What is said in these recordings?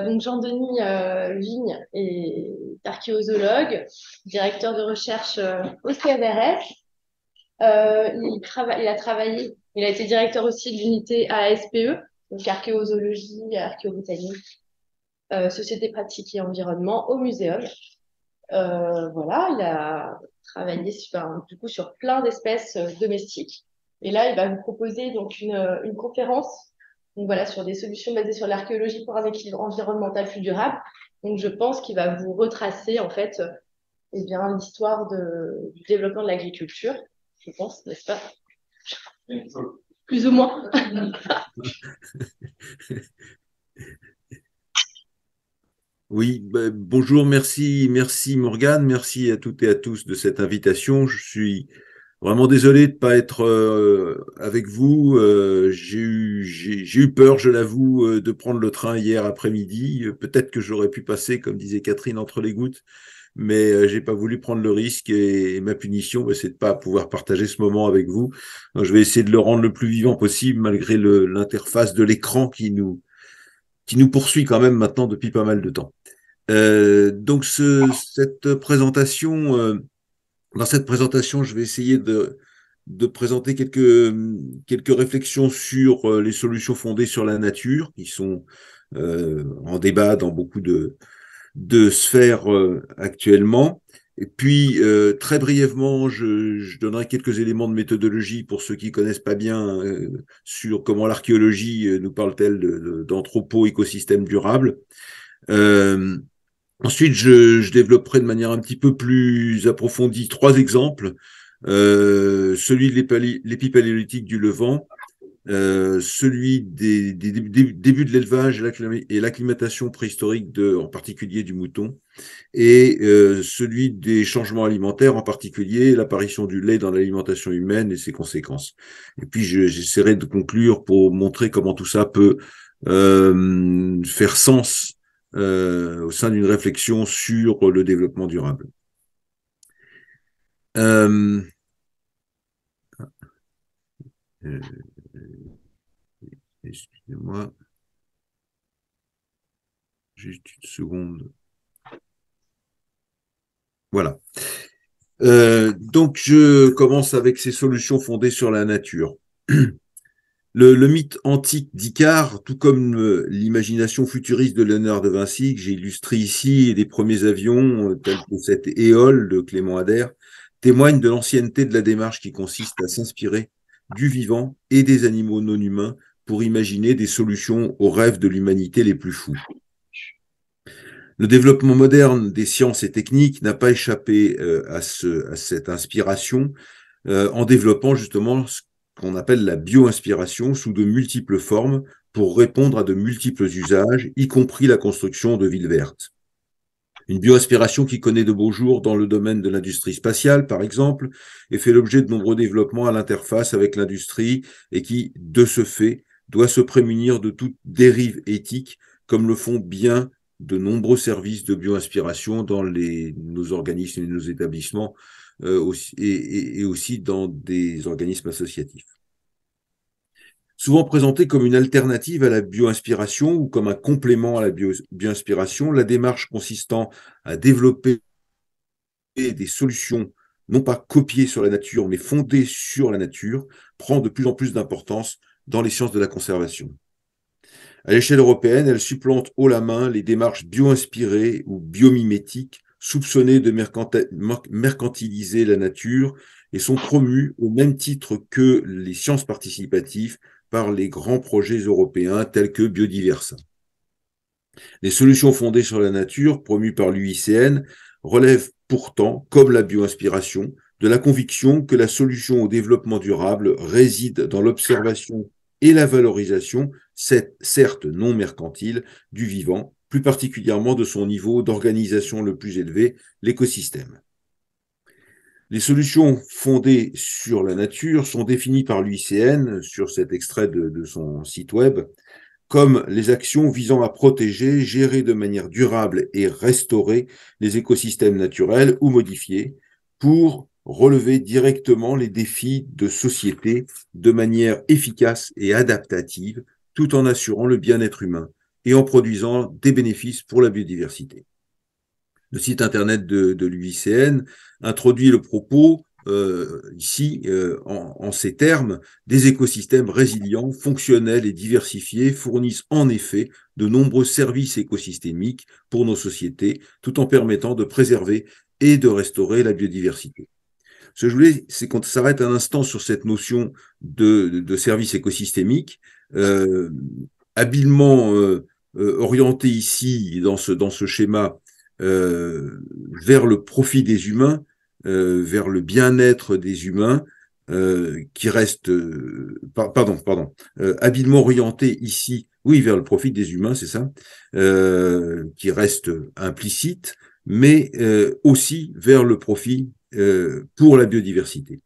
Donc Jean-Denis Vigne est archéozoologue, directeur de recherche au CNRS. Il a travaillé, il a été directeur aussi de l'unité ASPE, donc archéozoologie, archéobotanique, société pratique et environnement au muséum. Voilà, il a travaillé du coup, sur plein d'espèces domestiques. Et là, il va vous proposer donc une conférence donc voilà, sur des solutions basées sur l'archéologie pour un équilibre environnemental plus durable. Donc, je pense qu'il va vous retracer en fait eh bien, l'histoire du développement de l'agriculture, je pense, n'est-ce pas? Plus ou moins. Oui, bonjour, merci Morgane, merci à toutes et à tous de cette invitation. Je suis vraiment désolé de ne pas être avec vous. J'ai eu peur, je l'avoue, de prendre le train hier après-midi. Peut-être que j'aurais pu passer, comme disait Catherine, entre les gouttes, mais j'ai pas voulu prendre le risque et ma punition, c'est de pas pouvoir partager ce moment avec vous. Donc, je vais essayer de le rendre le plus vivant possible malgré l'interface de l'écran qui nous poursuit quand même maintenant depuis pas mal de temps. Donc cette présentation, dans cette présentation, je vais essayer de présenter quelques réflexions sur les solutions fondées sur la nature, qui sont en débat dans beaucoup de sphères actuellement. Et puis, très brièvement, je donnerai quelques éléments de méthodologie pour ceux qui connaissent pas bien sur comment l'archéologie nous parle-t-elle d'anthropo-écosystème durable. Euh, Ensuite, je développerai de manière un petit peu plus approfondie trois exemples. Celui de l'épipaléolithique du Levant, celui des débuts de l'élevage et l'acclimatation préhistorique en particulier du mouton, et celui des changements alimentaires, en particulier l'apparition du lait dans l'alimentation humaine et ses conséquences. Et puis j'essaierai de conclure pour montrer comment tout ça peut faire sens au sein d'une réflexion sur le développement durable. Euh, euh, Excusez-moi, juste une seconde. Voilà. Donc, je commence avec ces solutions fondées sur la nature. Le mythe antique d'Icare, tout comme l'imagination futuriste de Léonard de Vinci, que j'ai illustré ici, et des premiers avions, tels que cette Éole de Clément Ader, témoignent de l'ancienneté de la démarche qui consiste à s'inspirer du vivant et des animaux non humains pour imaginer des solutions aux rêves de l'humanité les plus fous. Le développement moderne des sciences et techniques n'a pas échappé à cette inspiration en développant justement ce qu'on appelle la bio-inspiration sous de multiples formes pour répondre à de multiples usages, y compris la construction de villes vertes. Une bioaspiration qui connaît de beaux jours dans le domaine de l'industrie spatiale, par exemple, et fait l'objet de nombreux développements à l'interface avec l'industrie et qui, de ce fait, doit se prémunir de toute dérive éthique, comme le font bien de nombreux services de bioinspiration dans nos organismes et nos établissements, et aussi dans des organismes associatifs. Souvent présentée comme une alternative à la bioinspiration ou comme un complément à la bioinspiration, la démarche consistant à développer des solutions non pas copiées sur la nature, mais fondées sur la nature, prend de plus en plus d'importance dans les sciences de la conservation. À l'échelle européenne, elle supplante haut la main les démarches bio-inspirées ou biomimétiques, soupçonnées de mercantiliser la nature et sont promues au même titre que les sciences participatives par les grands projets européens tels que Biodiversa. Les solutions fondées sur la nature, promues par l'UICN, relèvent pourtant, comme la bioinspiration, de la conviction que la solution au développement durable réside dans l'observation et la valorisation, certes non mercantile, du vivant, plus particulièrement de son niveau d'organisation le plus élevé, l'écosystème. Les solutions fondées sur la nature sont définies par l'UICN sur cet extrait de son site web comme les actions visant à protéger, gérer de manière durable et restaurer les écosystèmes naturels ou modifiés pour relever directement les défis de société de manière efficace et adaptative, tout en assurant le bien-être humain, et en produisant des bénéfices pour la biodiversité. Le site internet de l'UICN introduit le propos ici en ces termes: des écosystèmes résilients, fonctionnels et diversifiés fournissent en effet de nombreux services écosystémiques pour nos sociétés, tout en permettant de préserver et de restaurer la biodiversité. Ce que je voulais, c'est qu'on s'arrête un instant sur cette notion de service écosystémique, habilement orienté ici dans ce schéma vers le profit des humains, vers le bien-être des humains, qui reste, habilement orienté ici, oui, vers le profit des humains, c'est ça, qui reste implicite, mais aussi vers le profit pour la biodiversité.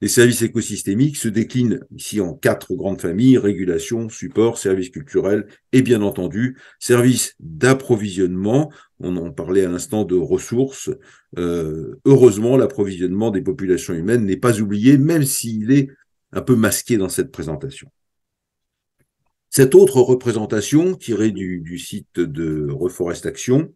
Les services écosystémiques se déclinent ici en 4 grandes familles: régulation, support, services culturels et bien entendu services d'approvisionnement. On en parlait à l'instant de ressources. Heureusement, l'approvisionnement des populations humaines n'est pas oublié, même s'il est un peu masqué dans cette présentation. Cette autre représentation, tirée du site de Reforest Action,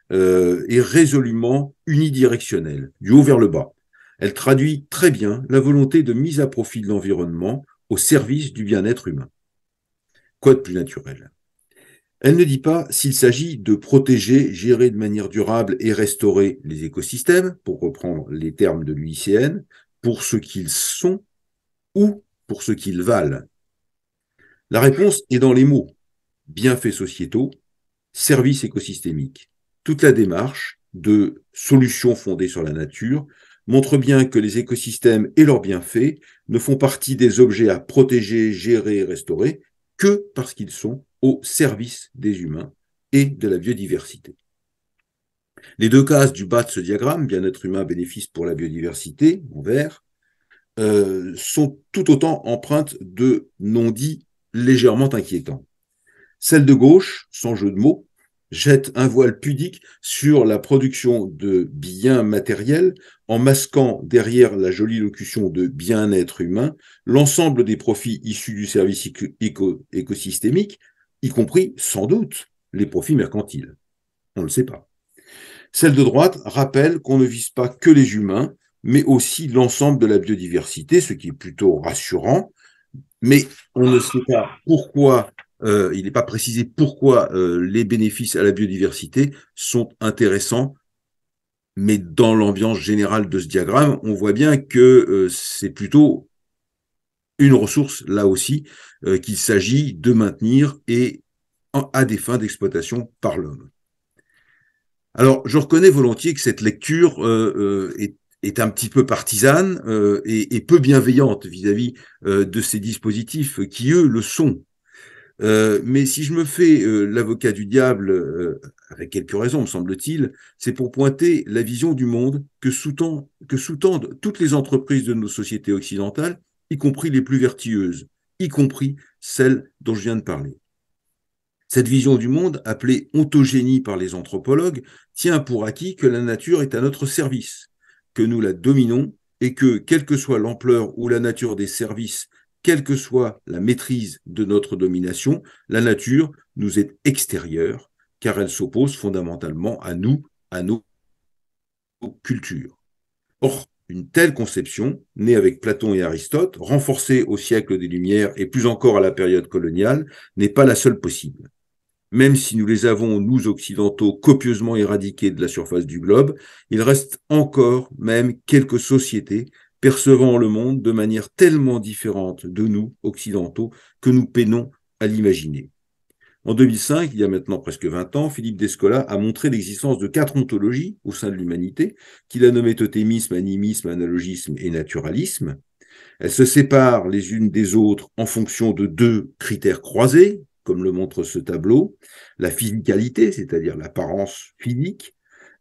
est résolument unidirectionnelle, du haut vers le bas. Elle traduit très bien la volonté de mise à profit de l'environnement au service du bien-être humain. Quoi de plus naturel? Elle ne dit pas s'il s'agit de protéger, gérer de manière durable et restaurer les écosystèmes, pour reprendre les termes de l'UICN, pour ce qu'ils sont ou pour ce qu'ils valent. La réponse est dans les mots: bienfaits sociétaux, services écosystémiques. Toute la démarche de solutions fondées sur la nature montre bien que les écosystèmes et leurs bienfaits ne font partie des objets à protéger, gérer et restaurer que parce qu'ils sont au service des humains et de la biodiversité. Les 2 cases du bas de ce diagramme, bien-être humain, bénéfice pour la biodiversité, en vert, sont tout autant empreintes de non-dits légèrement inquiétants. Celle de gauche, sans jeu de mots, jette un voile pudique sur la production de biens matériels en masquant derrière la jolie locution de bien-être humain l'ensemble des profits issus du service écosystémique, y compris, sans doute, les profits mercantiles. On ne le sait pas. Celle de droite rappelle qu'on ne vise pas que les humains, mais aussi l'ensemble de la biodiversité, ce qui est plutôt rassurant, mais on ne sait pas pourquoi. Il n'est pas précisé pourquoi les bénéfices à la biodiversité sont intéressants, mais dans l'ambiance générale de ce diagramme, on voit bien que c'est plutôt une ressource, là aussi, qu'il s'agit de maintenir et à des fins d'exploitation par l'homme. Alors, je reconnais volontiers que cette lecture est un petit peu partisane et peu bienveillante vis-à-vis de ces dispositifs qui, eux, le sont. Mais si je me fais l'avocat du diable, avec quelques raisons, me semble-t-il, c'est pour pointer la vision du monde que sous-tendent toutes les entreprises de nos sociétés occidentales, y compris les plus vertueuses, y compris celles dont je viens de parler. Cette vision du monde, appelée ontogénie par les anthropologues, tient pour acquis que la nature est à notre service, que nous la dominons et que, quelle que soit l'ampleur ou la nature des services, quelle que soit la maîtrise de notre domination, la nature nous est extérieure, car elle s'oppose fondamentalement à nous, à nos cultures. Or, une telle conception, née avec Platon et Aristote, renforcée au siècle des Lumières et plus encore à la période coloniale, n'est pas la seule possible. Même si nous les avons, nous occidentaux, copieusement éradiqués de la surface du globe, il reste encore même quelques sociétés percevant le monde de manière tellement différente de nous, occidentaux, que nous peinons à l'imaginer. En 2005, il y a maintenant presque 20 ans, Philippe Descola a montré l'existence de 4 ontologies au sein de l'humanité, qu'il a nommées totémisme, animisme, analogisme et naturalisme. Elles se séparent les unes des autres en fonction de 2 critères croisés, comme le montre ce tableau: la physicalité, c'est-à-dire l'apparence physique,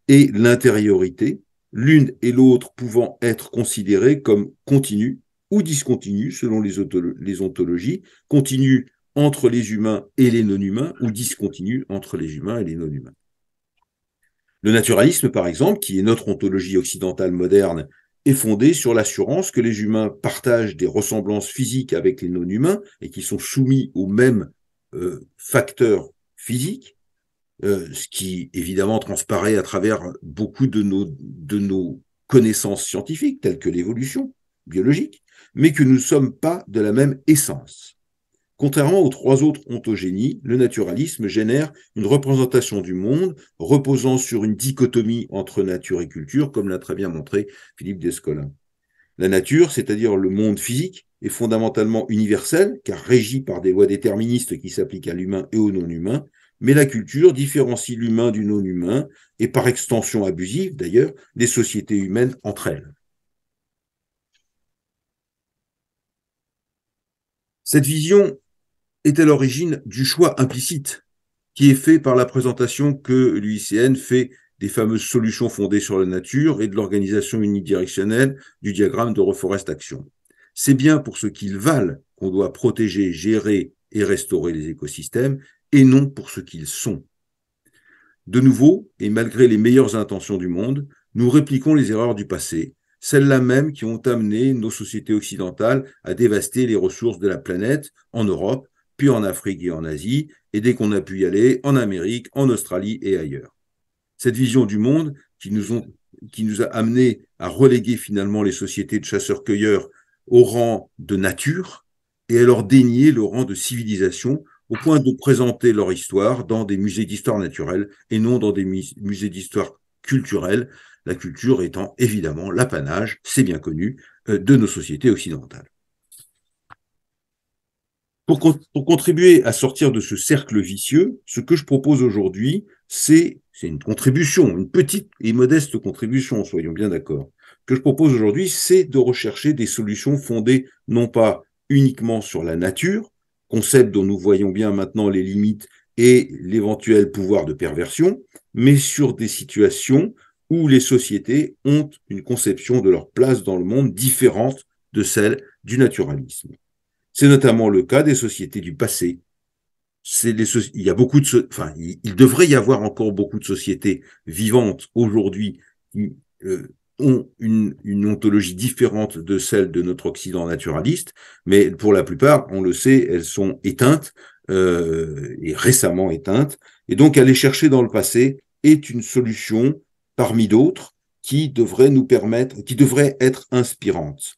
et l'intériorité, l'une et l'autre pouvant être considérées comme continues ou discontinues selon les ontologies, continues entre les humains et les non-humains ou discontinues entre les humains et les non-humains. Le naturalisme, par exemple, qui est notre ontologie occidentale moderne, est fondé sur l'assurance que les humains partagent des ressemblances physiques avec les non-humains et qui sont soumis aux mêmes facteurs physique, ce qui évidemment transparaît à travers beaucoup de nos connaissances scientifiques, telles que l'évolution biologique, mais que nous ne sommes pas de la même essence. Contrairement aux trois autres ontogénies, le naturalisme génère une représentation du monde reposant sur une dichotomie entre nature et culture, comme l'a très bien montré Philippe Descola. La nature, c'est-à-dire le monde physique, est fondamentalement universelle, car régie par des lois déterministes qui s'appliquent à l'humain et au non-humain, mais la culture différencie l'humain du non-humain, et par extension abusive d'ailleurs, les sociétés humaines entre elles. Cette vision est à l'origine du choix implicite qui est fait par la présentation que l'UICN fait des fameuses solutions fondées sur la nature et de l'organisation unidirectionnelle du diagramme de Reforest Action. C'est bien pour ce qu'ils valent qu'on doit protéger, gérer et restaurer les écosystèmes, et non pour ce qu'ils sont. De nouveau, et malgré les meilleures intentions du monde, nous répliquons les erreurs du passé, celles-là même qui ont amené nos sociétés occidentales à dévaster les ressources de la planète en Europe, puis en Afrique et en Asie, et dès qu'on a pu y aller, en Amérique, en Australie et ailleurs. Cette vision du monde qui nous a amené à reléguer finalement les sociétés de chasseurs-cueilleurs au rang de nature et à leur dénier le rang de civilisation au point de présenter leur histoire dans des musées d'histoire naturelle et non dans des musées d'histoire culturelle, la culture étant évidemment l'apanage, c'est bien connu, de nos sociétés occidentales. Pour contribuer à sortir de ce cercle vicieux, ce que je propose aujourd'hui, c'est une contribution, une petite et modeste contribution, soyons bien d'accord. Ce que je propose aujourd'hui, c'est de rechercher des solutions fondées non pas uniquement sur la nature, concept dont nous voyons bien maintenant les limites et l'éventuel pouvoir de perversion, mais sur des situations où les sociétés ont une conception de leur place dans le monde différente de celle du naturalisme. C'est notamment le cas des sociétés du passé. Il y a beaucoup il devrait y avoir encore beaucoup de sociétés vivantes aujourd'hui qui ont une ontologie différente de celle de notre Occident naturaliste, mais pour la plupart, on le sait, elles sont éteintes et récemment éteintes. Et donc, aller chercher dans le passé est une solution parmi d'autres qui devrait nous permettre, qui devrait être inspirante.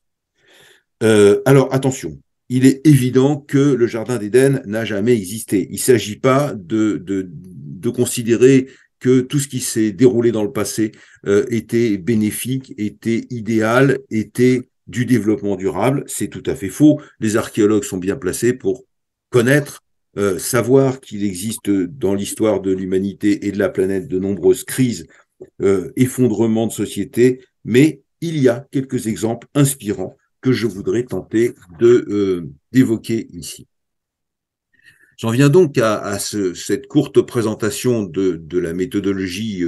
Alors, attention, il est évident que le Jardin d'Éden n'a jamais existé. Il ne s'agit pas de considérer que tout ce qui s'est déroulé dans le passé était bénéfique, était idéal, était du développement durable. C'est tout à fait faux. Les archéologues sont bien placés pour connaître, savoir qu'il existe dans l'histoire de l'humanité et de la planète de nombreuses crises, effondrements de sociétés, mais il y a quelques exemples inspirants que je voudrais tenter d'évoquer ici. J'en viens donc à cette courte présentation de la méthodologie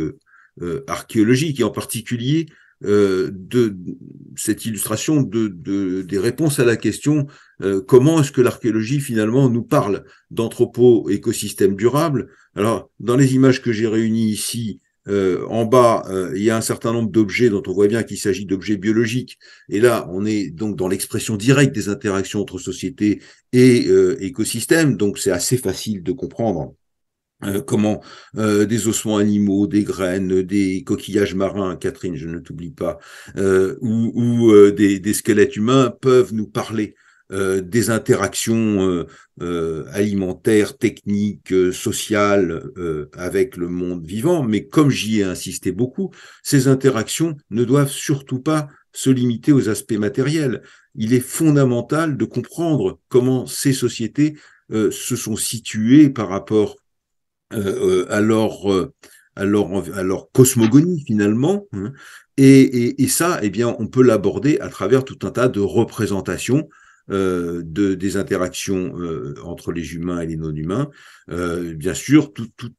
archéologique et en particulier de cette illustration des réponses à la question comment est-ce que l'archéologie finalement nous parle d'anthropo-écosystème durable. Alors, dans les images que j'ai réunies ici, en bas, il y a un certain nombre d'objets dont on voit bien qu'il s'agit d'objets biologiques. Et là, on est donc dans l'expression directe des interactions entre sociétés et écosystèmes. Donc, c'est assez facile de comprendre comment des ossements animaux, des graines, des coquillages marins, Catherine, je ne t'oublie pas, ou des squelettes humains peuvent nous parler des interactions alimentaires, techniques, sociales avec le monde vivant. Mais comme j'y ai insisté beaucoup, ces interactions ne doivent surtout pas se limiter aux aspects matériels. Il est fondamental de comprendre comment ces sociétés se sont situées par rapport à leur cosmogonie finalement. Hein. Et ça, eh bien, on peut l'aborder à travers tout un tas de représentations des interactions entre les humains et les non-humains. Bien sûr,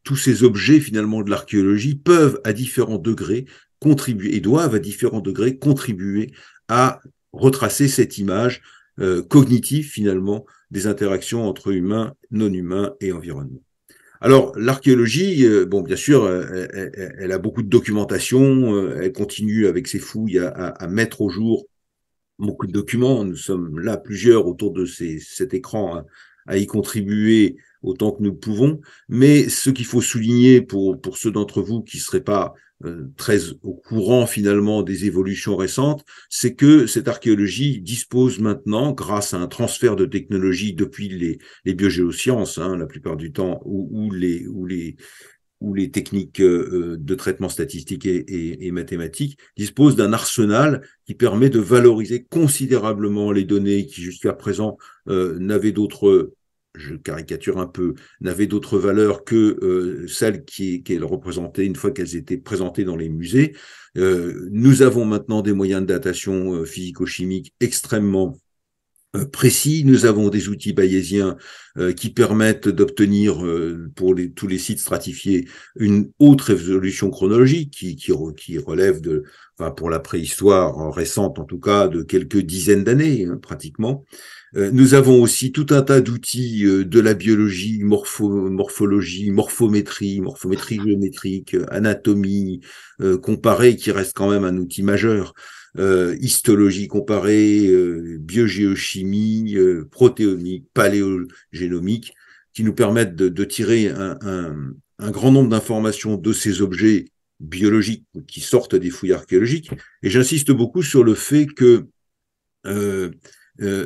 tous ces objets finalement de l'archéologie peuvent à différents degrés contribuer et doivent à différents degrés contribuer à retracer cette image cognitive finalement des interactions entre humains, non-humains et environnement. Alors, l'archéologie, bon, bien sûr, elle a beaucoup de documentation, elle continue avec ses fouilles à mettre au jour beaucoup de documents. Nous sommes là plusieurs autour de cet écran à y contribuer autant que nous pouvons. Mais ce qu'il faut souligner pour ceux d'entre vous qui ne seraient pas très au courant finalement des évolutions récentes, c'est que cette archéologie dispose maintenant, grâce à un transfert de technologie depuis les biogéosciences, la plupart du temps, ou les techniques de traitement statistique et mathématique, dispose d'un arsenal qui permet de valoriser considérablement les données qui jusqu'à présent n'avaient d'autres, je caricature un peu, n'avaient d'autres valeurs que celles qu'elles représentaient une fois qu'elles étaient présentées dans les musées. Nous avons maintenant des moyens de datation physico-chimiques extrêmement précis. Nous avons des outils bayésiens qui permettent d'obtenir pour tous les sites stratifiés une haute résolution chronologique qui relève de, enfin pour la préhistoire récente en tout cas, de quelques dizaines d'années pratiquement. Nous avons aussi tout un tas d'outils de la biologie, morphologie, morphométrie géométrique, anatomie comparée, qui reste quand même un outil majeur. Histologie comparée, biogéochimie, protéomique, paléogénomique, qui nous permettent de tirer un grand nombre d'informations de ces objets biologiques qui sortent des fouilles archéologiques. Et j'insiste beaucoup sur le fait que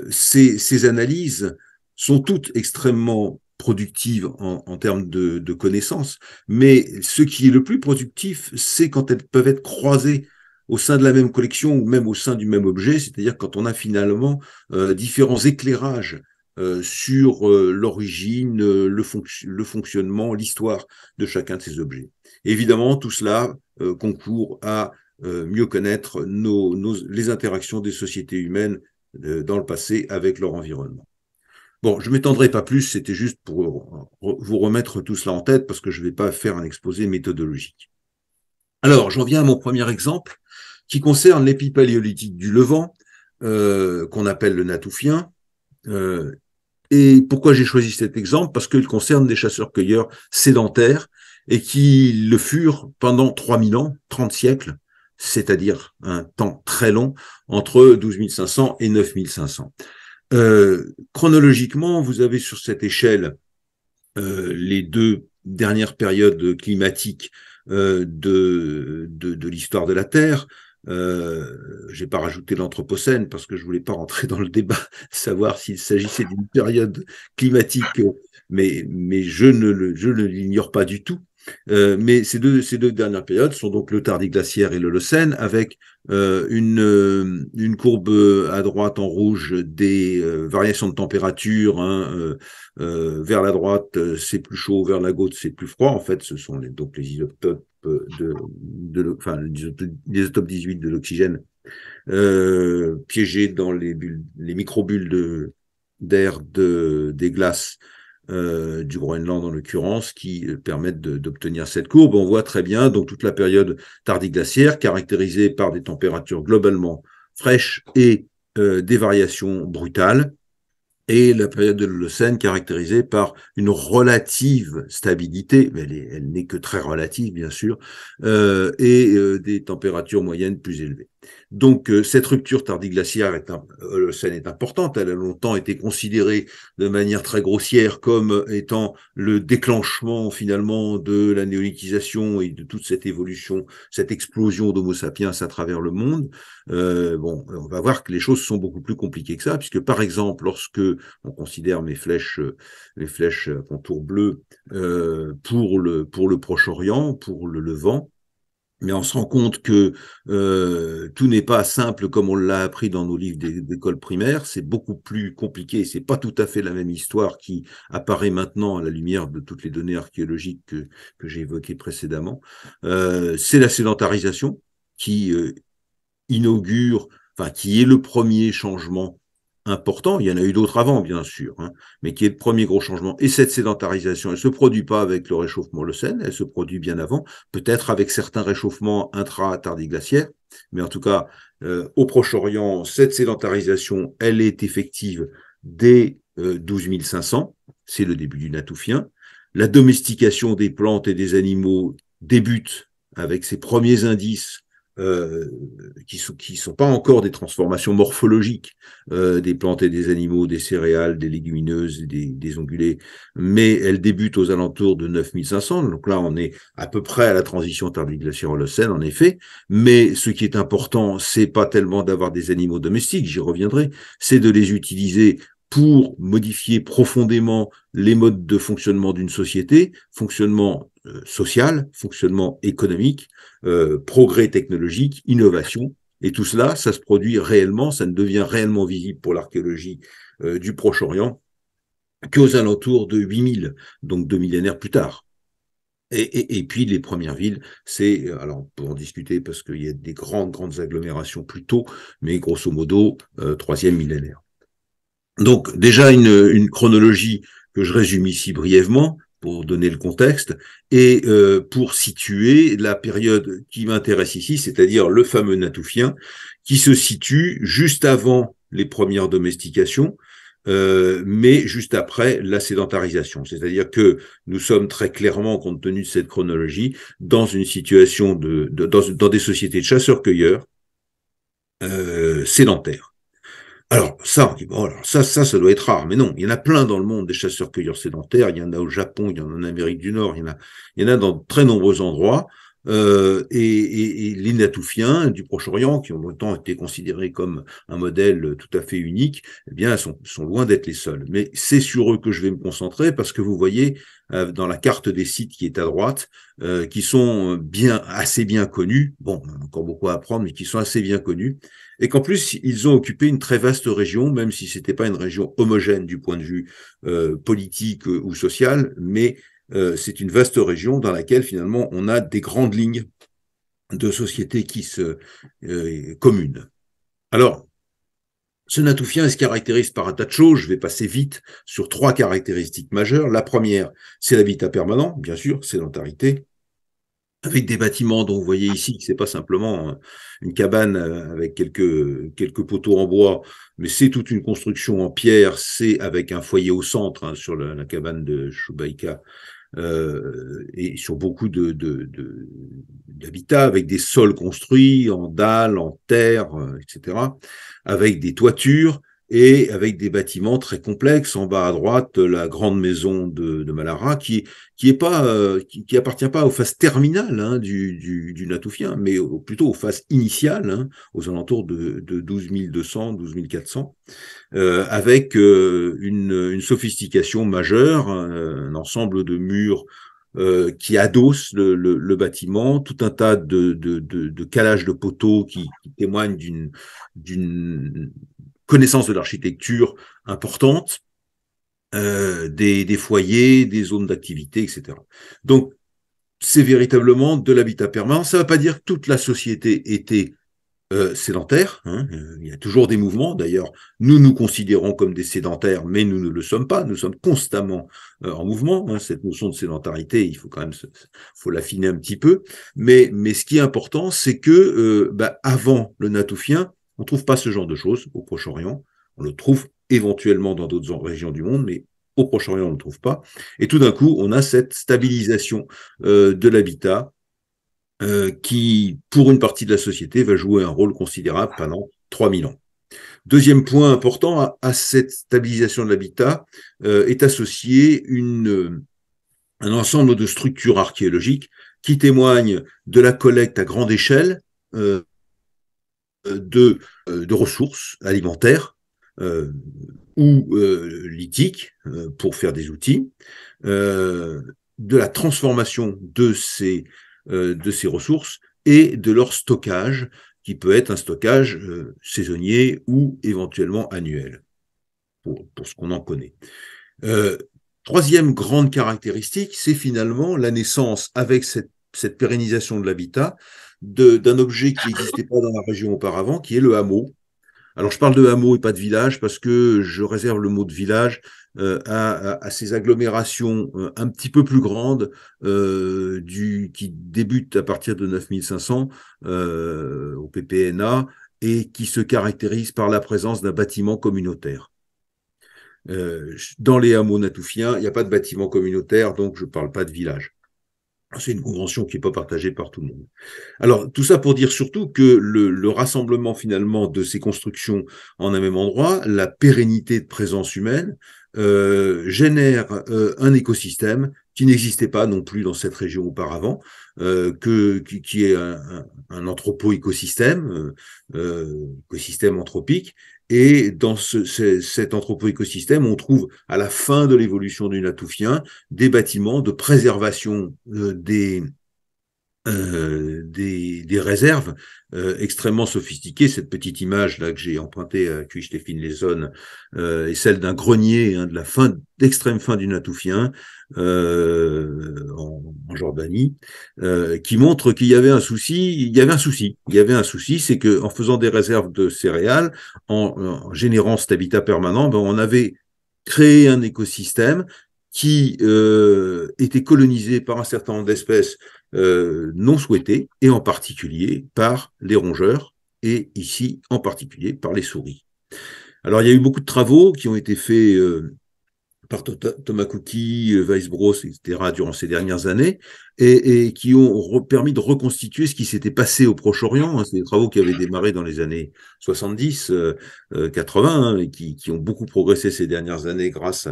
ces analyses sont toutes extrêmement productives en termes de connaissances, mais ce qui est le plus productif, c'est quand elles peuvent être croisées au sein de la même collection ou même au sein du même objet, c'est-à-dire quand on a finalement différents éclairages sur l'origine, le fonctionnement, l'histoire de chacun de ces objets. Évidemment, tout cela concourt à mieux connaître les interactions des sociétés humaines dans le passé avec leur environnement. Bon, je ne m'étendrai pas plus, c'était juste pour vous remettre tout cela en tête parce que je ne vais pas faire un exposé méthodologique. Alors, j'en viens à mon premier exemple qui concerne l'épipaléolithique du Levant, qu'on appelle le Natoufien. Et pourquoi j'ai choisi cet exemple? Parce qu'il concerne des chasseurs-cueilleurs sédentaires et qui le furent pendant 3000 ans, 30 siècles, c'est-à-dire un temps très long, entre 12 500 et 9 500. Chronologiquement, vous avez sur cette échelle les deux dernières périodes climatiques de l'histoire de la Terre. J'ai pas rajouté l'Anthropocène parce que je voulais pas rentrer dans le débat, savoir s'il s'agissait d'une période climatique, mais je ne l'ignore pas du tout. Mais ces deux dernières périodes sont donc le Tardiglaciaire et l'Holocène, avec une courbe à droite en rouge des variations de température. Vers la droite, c'est plus chaud, vers la gauche, c'est plus froid. En fait, ce sont donc les isotopes l'isotope 18 de l'oxygène piégés dans les micro-bulles d'air des glaces du Groenland en l'occurrence, qui permettent d'obtenir cette courbe. On voit très bien donc toute la période tardiglaciaire caractérisée par des températures globalement fraîches et des variations brutales, et la période de l'Holocène caractérisée par une relative stabilité, mais elle n'est que très relative bien sûr, et des températures moyennes plus élevées. Donc cette rupture tardiglaciaire Holocène est importante, elle a longtemps été considérée de manière très grossière comme étant le déclenchement finalement de la néolithisation et de toute cette évolution, cette explosion d'Homo sapiens à travers le monde. Bon, on va voir que les choses sont beaucoup plus compliquées que ça, puisque par exemple, lorsque on considère les flèches à contour bleu pour le Proche-Orient, pour le Levant, mais on se rend compte que tout n'est pas simple comme on l'a appris dans nos livres d'école primaire, c'est beaucoup plus compliqué, c'est pas tout à fait la même histoire qui apparaît maintenant à la lumière de toutes les données archéologiques que j'ai évoquées précédemment. C'est la sédentarisation qui inaugure, enfin qui est le premier changement important. Il y en a eu d'autres avant, bien sûr, mais qui est le premier gros changement. Et cette sédentarisation, elle ne se produit pas avec le réchauffement Holocène, elle se produit bien avant, peut-être avec certains réchauffements intra-tardiglaciaires, mais en tout cas, au Proche-Orient, cette sédentarisation, elle est effective dès 12 500, c'est le début du Natoufien. La domestication des plantes et des animaux débute avec ses premiers indices euh, qui sont pas encore des transformations morphologiques des plantes et des animaux, des céréales, des légumineuses, des ongulés, mais elles débutent aux alentours de 9500. Donc là, on est à peu près à la transition Tardivglaciaire-Holocène, en effet. Mais ce qui est important, c'est pas tellement d'avoir des animaux domestiques, j'y reviendrai, c'est de les utiliser pour modifier profondément les modes de fonctionnement d'une société, fonctionnement social, fonctionnement économique, progrès technologique, innovation. Et tout cela, ça se produit réellement, ça ne devient réellement visible pour l'archéologie du Proche-Orient qu'aux alentours de 8000, donc 2 millénaires plus tard. Et puis les premières villes, c'est, alors on peut en discuter parce qu'il y a des grandes agglomérations plus tôt, mais grosso modo, troisième millénaire. Donc déjà une chronologie que je résume ici brièvement pour donner le contexte et pour situer la période qui m'intéresse ici, c'est-à-dire le fameux Natoufien, qui se situe juste avant les premières domestications, mais juste après la sédentarisation. C'est-à-dire que nous sommes très clairement, compte tenu de cette chronologie, dans une situation dans des sociétés de chasseurs-cueilleurs sédentaires. Alors ça doit être rare, mais non, il y en a plein dans le monde des chasseurs-cueilleurs sédentaires, il y en a au Japon, il y en a en Amérique du Nord, il y en a dans très nombreux endroits, et les Natoufiens du Proche-Orient, qui ont longtemps été considérés comme un modèle tout à fait unique, eh bien, sont loin d'être les seuls. Mais c'est sur eux que je vais me concentrer, parce que vous voyez, dans la carte des sites qui est à droite, qui sont assez bien connus, bon, encore beaucoup à apprendre, mais qui sont assez bien connus, et qu'en plus, ils ont occupé une très vaste région, même si c'était pas une région homogène du point de vue politique ou social, mais c'est une vaste région dans laquelle finalement on a des grandes lignes de sociétés qui se communent. Alors, ce Natoufien se caractérise par un tas de choses. Je vais passer vite sur 3 caractéristiques majeures. La première, c'est l'habitat permanent, bien sûr, sédentarité, avec des bâtiments dont vous voyez ici que c'est pas simplement une cabane avec quelques poteaux en bois, mais c'est toute une construction en pierre. C'est avec un foyer au centre, hein, sur la cabane de Choubaïka, et sur beaucoup d'habitats, avec des sols construits en dalles, en terre, etc., avec des toitures et avec des bâtiments très complexes. En bas à droite, la grande maison de Malara, qui appartient pas aux phases terminales, hein, du Natoufien, mais plutôt aux phases initiales, hein, aux alentours de 12 200, 12 400, avec une sophistication majeure, un ensemble de murs qui adossent le bâtiment, tout un tas de calages de poteaux qui témoignent d'une connaissance de l'architecture importante, des foyers, des zones d'activité, etc. Donc, c'est véritablement de l'habitat permanent. Ça ne veut pas dire que toute la société était sédentaire, hein. Il y a toujours des mouvements. D'ailleurs, nous nous considérons comme des sédentaires, mais nous ne le sommes pas. Nous sommes constamment en mouvement, hein. Cette notion de sédentarité, il faut quand même faut l'affiner un petit peu. Mais ce qui est important, c'est que avant le Natoufien, on ne trouve pas ce genre de choses au Proche-Orient. On le trouve éventuellement dans d'autres régions du monde, mais au Proche-Orient, on ne le trouve pas. Et tout d'un coup, on a cette stabilisation de l'habitat qui, pour une partie de la société, va jouer un rôle considérable pendant 3000 ans. Deuxième point important, à cette stabilisation de l'habitat est associé un ensemble de structures archéologiques qui témoignent de la collecte à grande échelle de ressources alimentaires ou lithiques pour faire des outils, de la transformation de ces ressources et de leur stockage, qui peut être un stockage saisonnier ou éventuellement annuel, pour ce qu'on en connaît. Troisième grande caractéristique, c'est finalement la naissance, avec cette pérennisation de l'habitat, d'un objet qui n'existait pas dans la région auparavant, qui est le hameau. Alors, je parle de hameau et pas de village parce que je réserve le mot de village à ces agglomérations un petit peu plus grandes qui débutent à partir de 9500 au PPNA et qui se caractérisent par la présence d'un bâtiment communautaire. Dans les hameaux natoufiens, il n'y a pas de bâtiment communautaire, donc je ne parle pas de village. C'est une convention qui n'est pas partagée par tout le monde. Alors, tout ça pour dire surtout que le rassemblement finalement de ces constructions en un même endroit, la pérennité de présence humaine, génère un écosystème qui n'existait pas non plus dans cette région auparavant, qui est un anthropo-écosystème, écosystème anthropique. Et dans cet anthropo-écosystème, on trouve à la fin de l'évolution du Natoufien des bâtiments de préservation des réserves extrêmement sophistiquées. Cette petite image là que j'ai empruntée à Cuy Stéphine Lesson est celle d'un grenier de la fin, d'extrême fin du Natoufien en Jordanie, qui montre qu'il y avait un souci. Il y avait un souci, c'est que en faisant des réserves de céréales, en générant cet habitat permanent, ben, on avait créé un écosystème qui était colonisé par un certain nombre d'espèces non souhaitées, et en particulier par les rongeurs, et ici en particulier par les souris. Alors il y a eu beaucoup de travaux qui ont été faits par Thomas Cookie, Weisbrot, etc., durant ces dernières années, et qui ont permis de reconstituer ce qui s'était passé au Proche-Orient. Hein. C'est des travaux qui avaient démarré dans les années 70, 80, hein, et qui ont beaucoup progressé ces dernières années grâce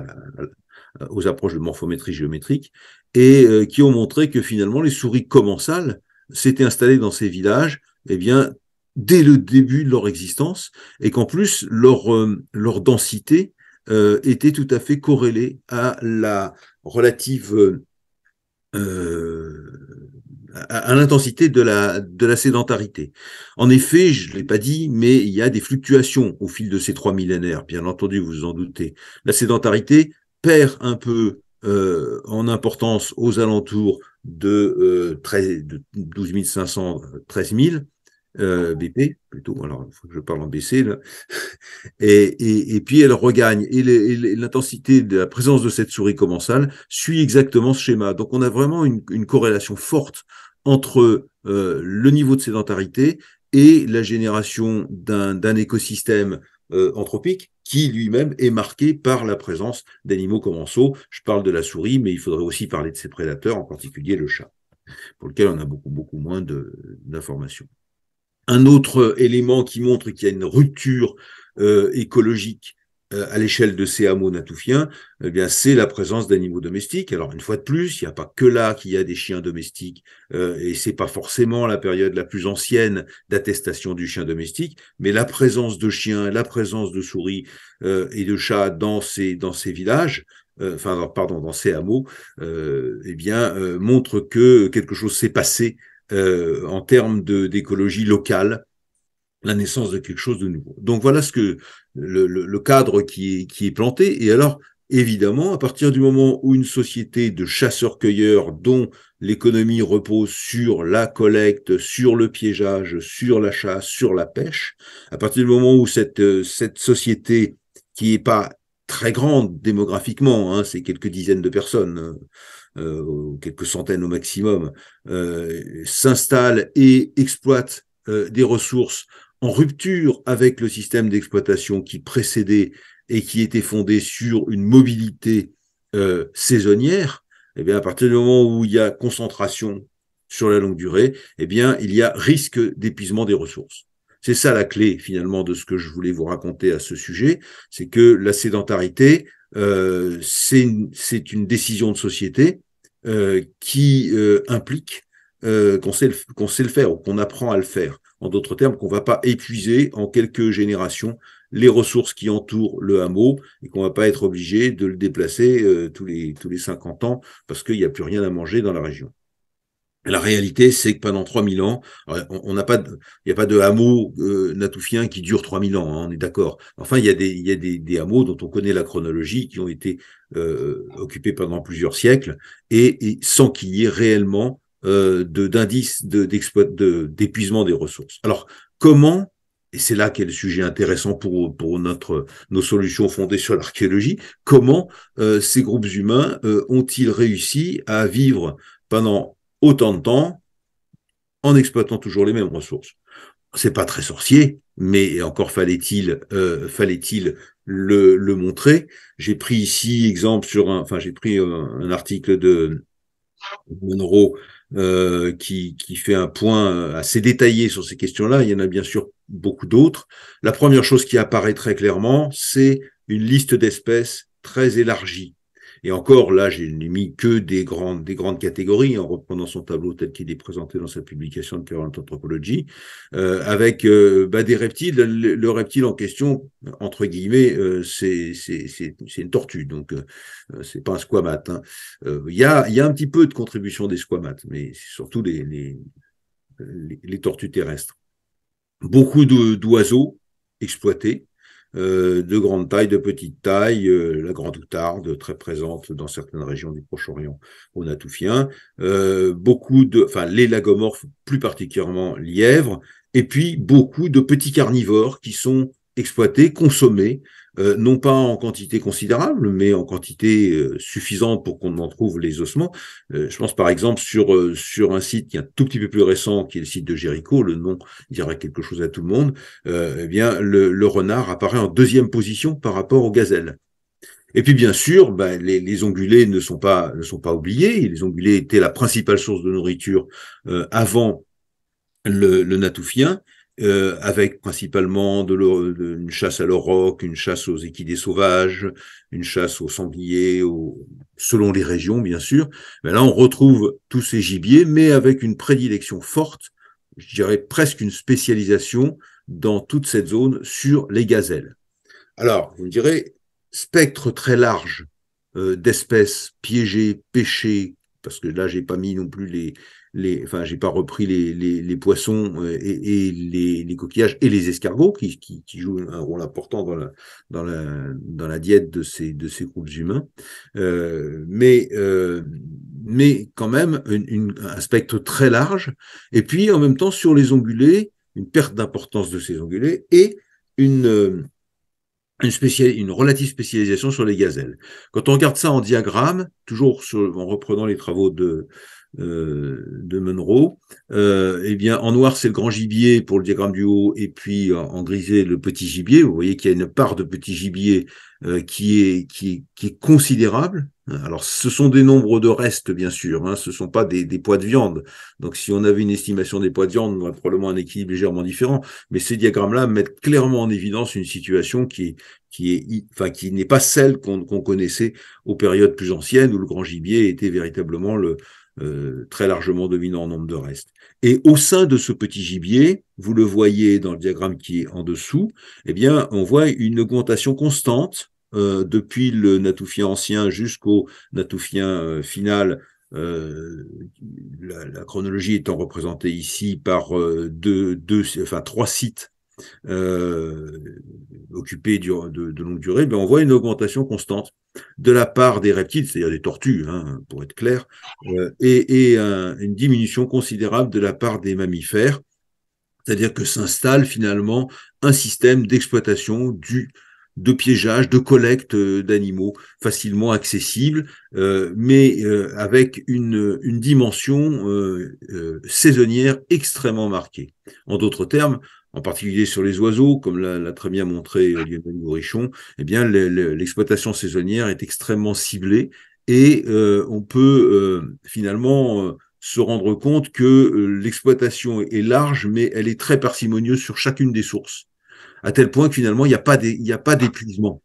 aux approches de morphométrie géométrique, et qui ont montré que finalement les souris commensales s'étaient installées dans ces villages, eh bien, dès le début de leur existence, et qu'en plus leur densité était tout à fait corrélée à la relative à l'intensité de la sédentarité. En effet, je ne l'ai pas dit, mais il y a des fluctuations au fil de ces 3 millénaires, bien entendu, vous vous en doutez. La sédentarité perd un peu en importance aux alentours de 12 500, 13 000 BP, plutôt, alors il faut que je parle en BC, là. Et puis elle regagne. Et l'intensité de la présence de cette souris commensale suit exactement ce schéma. Donc on a vraiment une corrélation forte entre le niveau de sédentarité et la génération d'un écosystème anthropique qui lui-même est marqué par la présence d'animaux commensaux. Je parle de la souris, mais il faudrait aussi parler de ses prédateurs, en particulier le chat, pour lequel on a beaucoup moins d'informations. Un autre élément qui montre qu'il y a une rupture écologique à l'échelle de ces hameaux natoufiens, eh bien, c'est la présence d'animaux domestiques. Alors, une fois de plus, il n'y a pas que là qu'il y a des chiens domestiques, et c'est pas forcément la période la plus ancienne d'attestation du chien domestique, mais la présence de chiens, la présence de souris et de chats dans ces villages, dans ces hameaux, eh bien, montre que quelque chose s'est passé en termes d'écologie locale, la naissance de quelque chose de nouveau. Donc voilà ce que le cadre qui est planté. Et alors, évidemment, à partir du moment où une société de chasseurs-cueilleurs dont l'économie repose sur la collecte, sur le piégeage, sur la chasse, sur la pêche, à partir du moment où cette société, qui n'est pas très grande démographiquement, hein, c'est quelques dizaines de personnes, quelques centaines au maximum, s'installe et exploite des ressources en rupture avec le système d'exploitation qui précédait et qui était fondé sur une mobilité saisonnière, eh bien, à partir du moment où il y a concentration sur la longue durée, eh bien, il y a risque d'épuisement des ressources. C'est ça la clé, finalement, de ce que je voulais vous raconter à ce sujet, c'est que la sédentarité, c'est une décision de société qui implique qu'on sait le faire, ou qu'on apprend à le faire. En d'autres termes, qu'on ne va pas épuiser en quelques générations les ressources qui entourent le hameau, et qu'on ne va pas être obligé de le déplacer tous les 50 ans parce qu'il n'y a plus rien à manger dans la région. La réalité, c'est que pendant 3000 ans, il n'y a pas de hameau natoufien qui dure 3000 ans, hein, on est d'accord. Enfin, il y a des hameaux dont on connaît la chronologie, qui ont été occupés pendant plusieurs siècles, et sans qu'il y ait réellement d'indices d'épuisement des ressources. Alors, comment, et c'est là qu'est le sujet intéressant pour nos solutions fondées sur l'archéologie, comment ces groupes humains ont-ils réussi à vivre pendant autant de temps en exploitant toujours les mêmes ressources? C'est pas très sorcier, mais encore fallait-il le montrer. J'ai pris ici exemple j'ai pris un article Monroe, qui fait un point assez détaillé sur ces questions-là. Il y en a bien sûr beaucoup d'autres. La première chose qui apparaît très clairement, c'est une liste d'espèces très élargie. Et encore, là, j'ai mis que des grandes catégories, en reprenant son tableau tel qu'il est présenté dans sa publication de Current Anthropology, avec des reptiles. Le reptile en question, entre guillemets, c'est une tortue, donc c'est pas un squamate, hein. Il y a un petit peu de contribution des squamates, mais c'est surtout les tortues terrestres. Beaucoup d'oiseaux exploités, de grande taille, de petite taille, la grande outarde, très présente dans certaines régions du Proche-Orient au Natoufien, les lagomorphes, plus particulièrement lièvres, et puis beaucoup de petits carnivores qui sont exploités, consommés, non pas en quantité considérable, mais en quantité suffisante pour qu'on en trouve les ossements. Je pense par exemple sur un site qui est un tout petit peu plus récent, qui est le site de Jéricho, le nom dirait quelque chose à tout le monde, eh bien le renard apparaît en deuxième position par rapport aux gazelles. Et puis bien sûr, les ongulés ne sont pas oubliés. Les ongulés étaient la principale source de nourriture avant le natoufien, avec principalement une chasse à l'auroch, une chasse aux équidés sauvages, une chasse aux sangliers, selon les régions bien sûr. Mais là, on retrouve tous ces gibiers, mais avec une prédilection forte, je dirais presque une spécialisation dans toute cette zone sur les gazelles. Alors, vous me direz, spectre très large d'espèces piégées, pêchées, parce que là, j'ai pas mis non plus enfin, j'ai pas repris les poissons et les coquillages et les escargots qui jouent un rôle important dans la diète de ces groupes humains. Mais quand même, un spectre très large. Et puis, en même temps, sur les ongulés, une perte d'importance de ces ongulés et une une relative spécialisation sur les gazelles. Quand on regarde ça en diagramme, toujours en reprenant les travaux de Munro, eh bien, en noir, c'est le grand gibier pour le diagramme du haut, et puis en grisé, le petit gibier. Vous voyez qu'il y a une part de petit gibier qui est considérable. Alors, ce sont des nombres de restes, bien sûr, hein, ce ne sont pas des poids de viande. Donc, si on avait une estimation des poids de viande, on aurait probablement un équilibre légèrement différent. Mais ces diagrammes-là mettent clairement en évidence une situation qui n'est pas celle qu'on connaissait aux périodes plus anciennes où le grand gibier était véritablement très largement dominant en nombre de restes. Et au sein de ce petit gibier, vous le voyez dans le diagramme qui est en dessous, eh bien, on voit une augmentation constante depuis le natoufien ancien jusqu'au natoufien final. La chronologie étant représentée ici par trois sites euh, occupés de longue durée, on voit une augmentation constante de la part des reptiles, c'est-à-dire des tortues, hein, pour être clair, et une diminution considérable de la part des mammifères, c'est-à-dire que s'installe finalement un système d'exploitation de piégeage, de collecte d'animaux facilement accessibles, mais avec une dimension saisonnière extrêmement marquée. En d'autres termes, en particulier sur les oiseaux, comme l'a très bien montré Lionel Gourichon, eh bien l'exploitation saisonnière est extrêmement ciblée et on peut finalement se rendre compte que l'exploitation est large, mais elle est très parcimonieuse sur chacune des sources, à tel point que finalement, il n'y a pas d'épuisement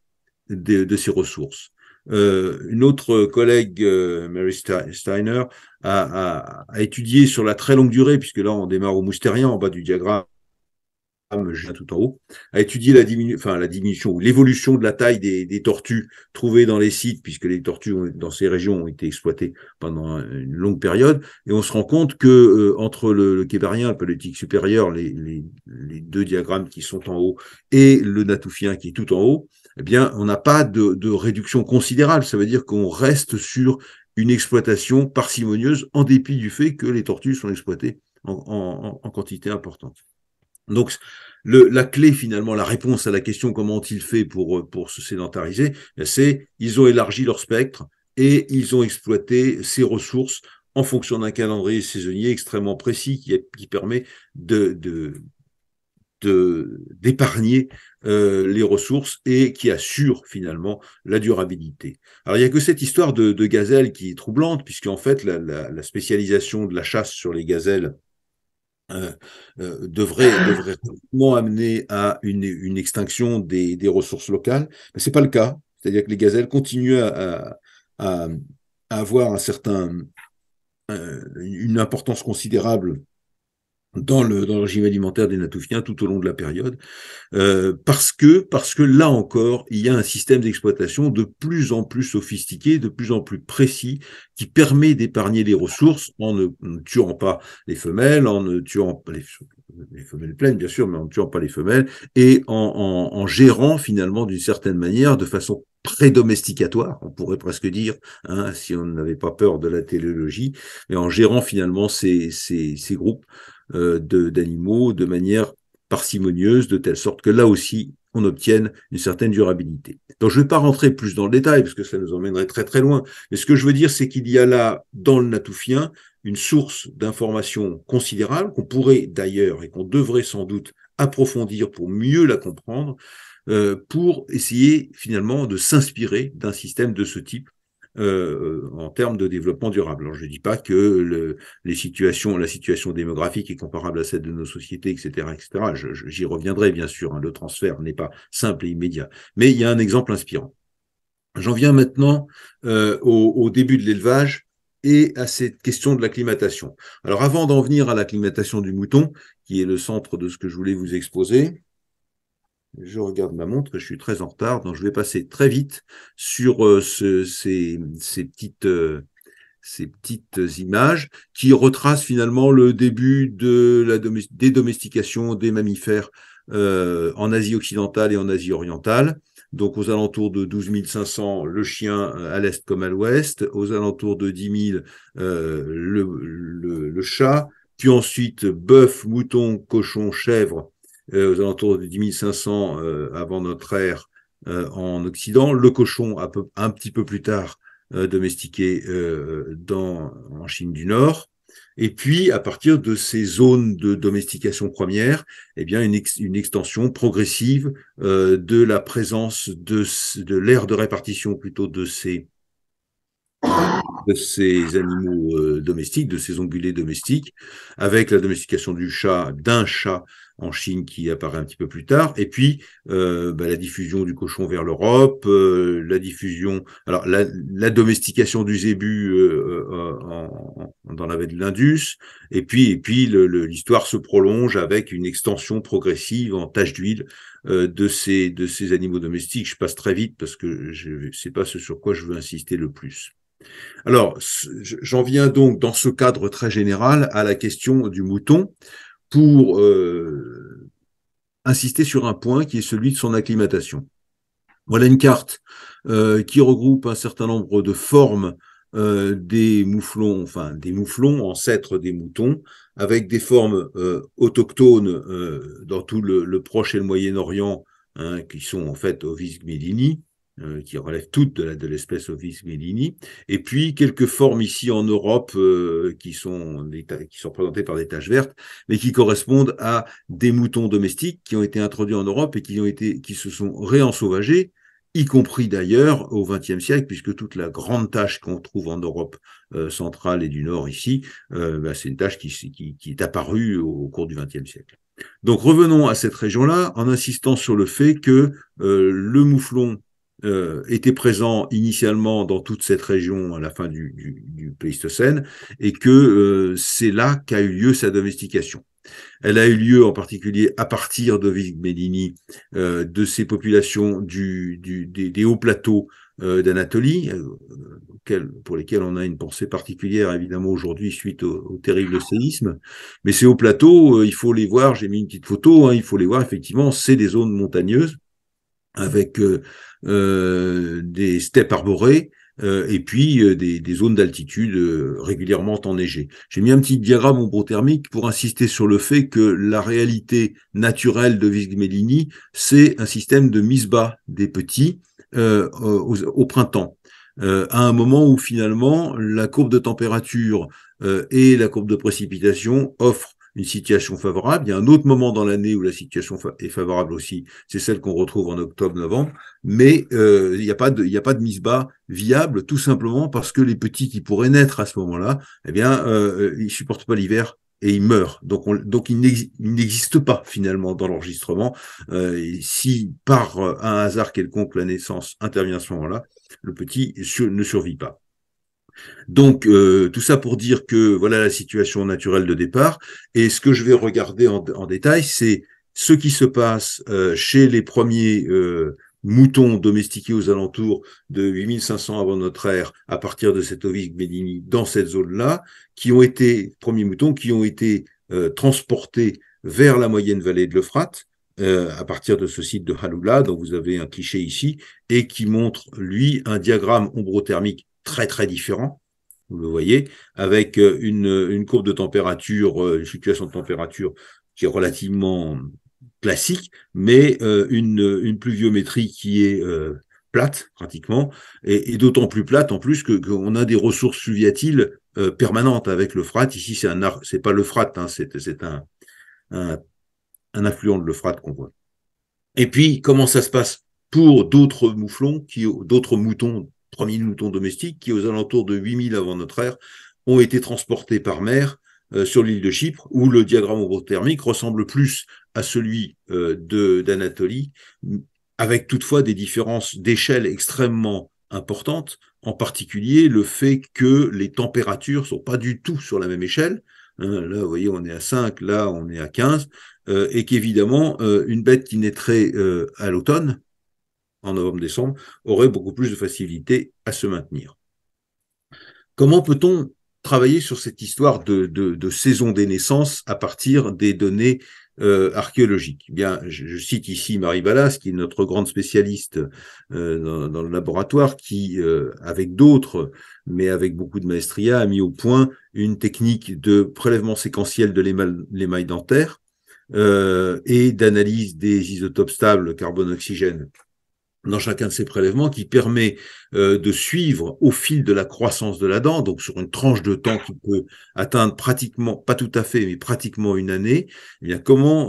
de ces ressources. Une autre collègue, Mary Steiner, a étudié sur la très longue durée, puisque là, on démarre au moustérien, en bas du diagramme, tout en haut, a étudié la diminution ou l'évolution de la taille des tortues trouvées dans les sites, puisque les tortues dans ces régions ont été exploitées pendant une longue période, et on se rend compte que entre le kébarien, le paléolithique supérieur, les deux diagrammes qui sont en haut, et le natoufien qui est tout en haut, eh bien, on n'a pas de réduction considérable. Ça veut dire qu'on reste sur une exploitation parcimonieuse en dépit du fait que les tortues sont exploitées en quantité importante. Donc, la clé, finalement, la réponse à la question comment ont-ils fait pour se sédentariser, c'est ils ont élargi leur spectre et ils ont exploité ces ressources en fonction d'un calendrier saisonnier extrêmement précis qui permet de d'épargner les ressources et qui assure finalement la durabilité. Alors il n'y a que cette histoire de gazelle qui est troublante, puisqu'en fait la spécialisation de la chasse sur les gazelles devrait vraiment amener à une extinction des ressources locales, mais c'est pas le cas. C'est-à-dire que les gazelles continuent à avoir une importance considérable dans le régime alimentaire des Natoufiens tout au long de la période, parce que là encore, il y a un système d'exploitation de plus en plus sophistiqué, de plus en plus précis, qui permet d'épargner les ressources en ne tuant pas les femelles, en ne tuant pas les femelles pleines, bien sûr, mais en ne tuant pas les femelles, et en gérant finalement d'une certaine manière, de façon prédomesticatoire, on pourrait presque dire, hein, si on n'avait pas peur de la téléologie, mais en gérant finalement ces groupes d'animaux de manière parcimonieuse, de telle sorte que là aussi, on obtienne une certaine durabilité. Donc, je ne vais pas rentrer plus dans le détail, parce que ça nous emmènerait très très loin, mais ce que je veux dire, c'est qu'il y a là, dans le natoufien, une source d'information considérable, qu'on pourrait d'ailleurs, et qu'on devrait sans doute approfondir pour mieux la comprendre, pour essayer finalement de s'inspirer d'un système de ce type en termes de développement durable. Alors, je ne dis pas que la situation démographique est comparable à celle de nos sociétés, etc., etc. J'y reviendrai, bien sûr, hein, le transfert n'est pas simple et immédiat. Mais il y a un exemple inspirant. J'en viens maintenant au début de l'élevage et à cette question de l'acclimatation. Alors, avant d'en venir à l'acclimatation du mouton, qui est le centre de ce que je voulais vous exposer, je regarde ma montre, je suis très en retard, donc je vais passer très vite sur ces petites images qui retracent finalement le début des domestications des mammifères en Asie occidentale et en Asie orientale. Donc aux alentours de 12 500, le chien à l'est comme à l'ouest, aux alentours de 10 000, le chat, puis ensuite bœuf, mouton, cochon, chèvre, aux alentours de 10 500 avant notre ère en Occident, le cochon un petit peu plus tard domestiqué en Chine du Nord. Et puis, à partir de ces zones de domestication première, eh bien, une extension progressive de la présence de l'aire de répartition plutôt de ces animaux domestiques, de ces ongulés domestiques, avec la domestication d'un chat en Chine qui apparaît un petit peu plus tard, et puis la diffusion du cochon vers l'Europe, la domestication du zébu dans la vallée de l'Indus, et puis l'histoire se prolonge avec une extension progressive en tache d'huile de ces animaux domestiques. Je passe très vite parce que c'est pas ce sur quoi je veux insister le plus. Alors, j'en viens donc dans ce cadre très général à la question du mouton pour insister sur un point qui est celui de son acclimatation. Voilà une carte qui regroupe un certain nombre de formes des mouflons, ancêtres des moutons, avec des formes autochtones dans tout le Proche et le Moyen-Orient, hein, qui sont en fait Ovis gmelini, qui relèvent toutes de l'espèce Ovis gmelini, et puis quelques formes ici en Europe qui sont représentées par des taches vertes, mais qui correspondent à des moutons domestiques qui ont été introduits en Europe et qui se sont réensauvagés, y compris d'ailleurs au XXe siècle, puisque toute la grande tache qu'on trouve en Europe centrale et du Nord ici, c'est une tache qui est apparue au cours du XXe siècle. Donc revenons à cette région-là en insistant sur le fait que le mouflon était présent initialement dans toute cette région à la fin du Pléistocène et que c'est là qu'a eu lieu sa domestication. Elle a eu lieu en particulier à partir de Vigmelini, de ces populations des hauts plateaux d'Anatolie, pour lesquels on a une pensée particulière évidemment aujourd'hui suite au terrible séisme. Mais ces hauts plateaux, il faut les voir, j'ai mis une petite photo, hein, il faut les voir effectivement, c'est des zones montagneuses avec des steppes arborées, et puis des zones d'altitude régulièrement enneigées. J'ai mis un petit diagramme ombrothermique pour insister sur le fait que la réalité naturelle de Vigmelini, c'est un système de mise bas des petits au printemps, à un moment où finalement la courbe de température et la courbe de précipitation offrent une situation favorable. Il y a un autre moment dans l'année où la situation est favorable aussi, c'est celle qu'on retrouve en octobre-novembre, mais il n'y a pas de mise bas viable, tout simplement parce que les petits qui pourraient naître à ce moment-là, eh bien, ils supportent pas l'hiver et ils meurent. Donc ils n'existent pas finalement dans l'enregistrement. Si par un hasard quelconque la naissance intervient à ce moment-là, le petit ne survit pas. Donc, tout ça pour dire que voilà la situation naturelle de départ. Et ce que je vais regarder en détail, c'est ce qui se passe chez les premiers moutons domestiqués aux alentours de 8500 avant notre ère, à partir de cet ovique Médini, dans cette zone-là, premiers moutons, qui ont été transportés vers la moyenne vallée de l'Euphrate, à partir de ce site de Haloula, dont vous avez un cliché ici, et qui montre, lui, un diagramme ombrothermique très, très différent, vous le voyez, avec une courbe de température, une fluctuation de température qui est relativement classique, mais une pluviométrie qui est plate, pratiquement, et d'autant plus plate, en plus, qu'on a des ressources fluviatiles permanentes avec l'Euphrate. Ici, c'est pas l'Euphrate, hein, c'est un, un affluent de l'Euphrate qu'on voit. Et puis, comment ça se passe pour d'autres mouflons, d'autres moutons, 3000 moutons domestiques, qui aux alentours de 8000 avant notre ère, ont été transportés par mer sur l'île de Chypre, où le diagramme ombrothermique ressemble plus à celui d'Anatolie, avec toutefois des différences d'échelle extrêmement importantes, en particulier le fait que les températures ne sont pas du tout sur la même échelle. Là, vous voyez, on est à 5, là, on est à 15, et qu'évidemment, une bête qui naîtrait à l'automne, en novembre-décembre, aurait beaucoup plus de facilité à se maintenir. Comment peut-on travailler sur cette histoire de saison des naissances à partir des données archéologiques? Eh bien, je cite ici Marie Ballas, qui est notre grande spécialiste dans le laboratoire, qui, avec d'autres, mais avec beaucoup de maestria, a mis au point une technique de prélèvement séquentiel de l'émail dentaire et d'analyse des isotopes stables carbone-oxygène dans chacun de ces prélèvements, qui permet de suivre au fil de la croissance de la dent, donc sur une tranche de temps qui peut atteindre pratiquement, pas tout à fait, mais pratiquement une année, eh bien comment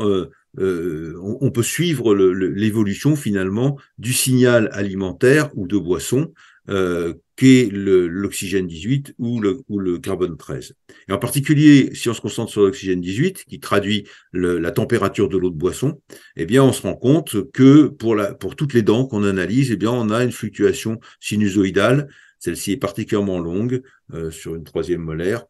on peut suivre l'évolution finalement du signal alimentaire ou de boisson qu'est l'oxygène 18 ou le carbone 13. Et en particulier, si on se concentre sur l'oxygène 18, qui traduit la température de l'eau de boisson, eh bien, on se rend compte que pour toutes les dents qu'on analyse, eh bien, on a une fluctuation sinusoïdale. Celle-ci est particulièrement longue sur une troisième molaire,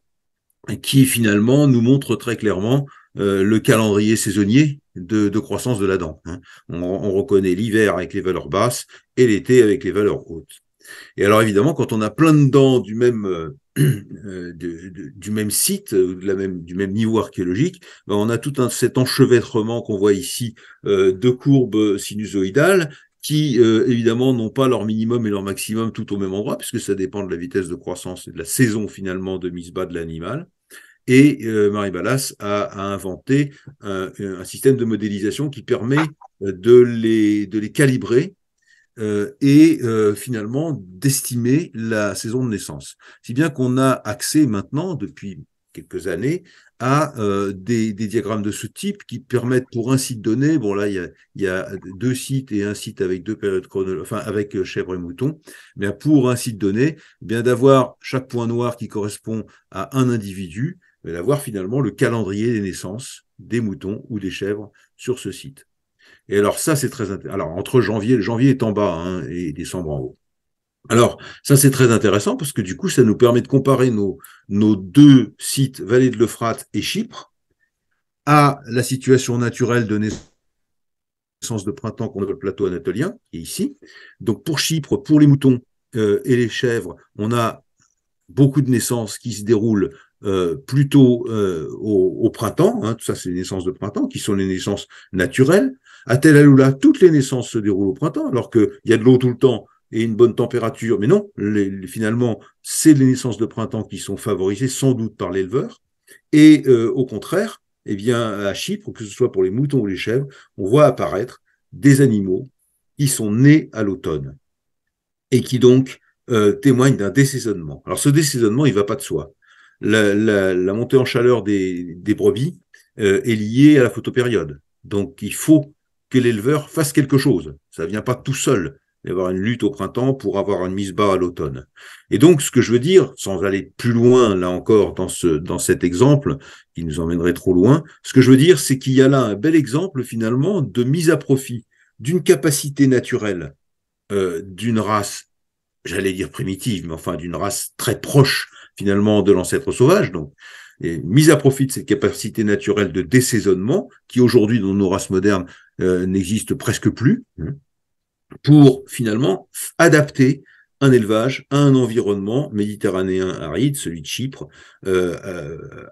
qui finalement nous montre très clairement le calendrier saisonnier de croissance de la dent. On reconnaît l'hiver avec les valeurs basses et l'été avec les valeurs hautes. Et alors évidemment, quand on a plein de dents du même du même site, du même niveau archéologique, ben on a tout cet enchevêtrement qu'on voit ici de courbes sinusoïdales qui évidemment n'ont pas leur minimum et leur maximum tout au même endroit, puisque ça dépend de la vitesse de croissance et de la saison finalement de mise bas de l'animal. Et Marie Ballas a inventé un système de modélisation qui permet de les calibrer et finalement d'estimer la saison de naissance. Si bien qu'on a accès maintenant, depuis quelques années, à des diagrammes de ce type qui permettent pour un site donné, bon là il y a deux sites et un site avec deux périodes chronologiques, enfin avec chèvre et mouton, mais pour un site donné, bien d'avoir chaque point noir qui correspond à un individu, mais d'avoir finalement le calendrier des naissances des moutons ou des chèvres sur ce site. Et alors ça, c'est très intéressant. Alors entre janvier est en bas hein, et décembre en haut. Alors ça, c'est très intéressant parce que du coup, ça nous permet de comparer nos deux sites, Vallée de l'Euphrate et Chypre, à la situation naturelle de naissance de printemps qu'on a le plateau anatolien, qui est ici. Donc pour Chypre, pour les moutons et les chèvres, on a beaucoup de naissances qui se déroulent plutôt au printemps, hein, tout ça c'est les naissances de printemps, qui sont les naissances naturelles. À Tel Aloula, toutes les naissances se déroulent au printemps, alors qu'il y a de l'eau tout le temps et une bonne température. Mais non, finalement, c'est les naissances de printemps qui sont favorisées sans doute par l'éleveur. Et au contraire, eh bien, à Chypre, que ce soit pour les moutons ou les chèvres, on voit apparaître des animaux qui sont nés à l'automne et qui donc témoignent d'un désaisonnement. Alors ce désaisonnement, il ne va pas de soi. La montée en chaleur des brebis est lié à la photopériode. Donc, il faut que l'éleveur fasse quelque chose. Ça ne vient pas tout seul. Il va y avoir une lutte au printemps pour avoir une mise bas à l'automne. Et donc, ce que je veux dire, sans aller plus loin, là encore, dans cet exemple, qui nous emmènerait trop loin, ce que je veux dire, c'est qu'il y a là un bel exemple, finalement, de mise à profit d'une capacité naturelle d'une race, j'allais dire primitive, mais enfin d'une race très proche, finalement, de l'ancêtre sauvage. Donc, et mise à profit de cette capacité naturelle de désaisonnement, qui aujourd'hui, dans nos races modernes, n'existe presque plus, pour finalement adapter un élevage à un environnement méditerranéen aride, celui de Chypre,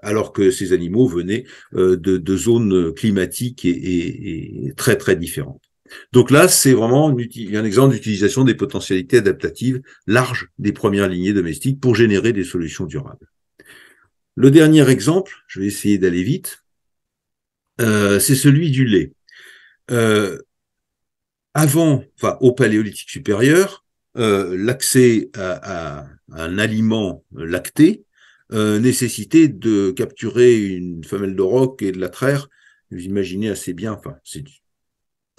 alors que ces animaux venaient de zones climatiques et très très différentes. Donc là, c'est vraiment un exemple d'utilisation des potentialités adaptatives larges des premières lignées domestiques pour générer des solutions durables. Le dernier exemple, je vais essayer d'aller vite, c'est celui du lait. Au Paléolithique supérieur, l'accès à un aliment lacté nécessitait de capturer une femelle de roc et de la traire. Vous imaginez assez bien, enfin, c'est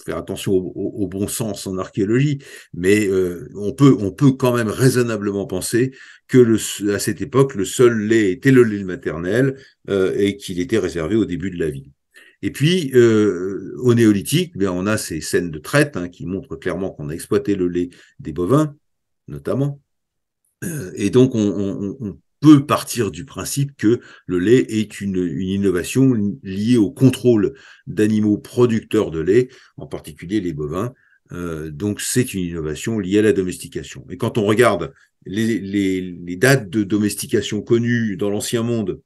faire attention au bon sens en archéologie, mais on peut quand même raisonnablement penser que à cette époque, le seul lait était le lait maternel et qu'il était réservé au début de la vie. Et puis, au néolithique, on a ces scènes de traite qui montrent clairement qu'on a exploité le lait des bovins, notamment. Et donc, on peut partir du principe que le lait est une innovation liée au contrôle d'animaux producteurs de lait, en particulier les bovins. Donc, c'est une innovation liée à la domestication. Et quand on regarde les dates de domestication connues dans l'Ancien Monde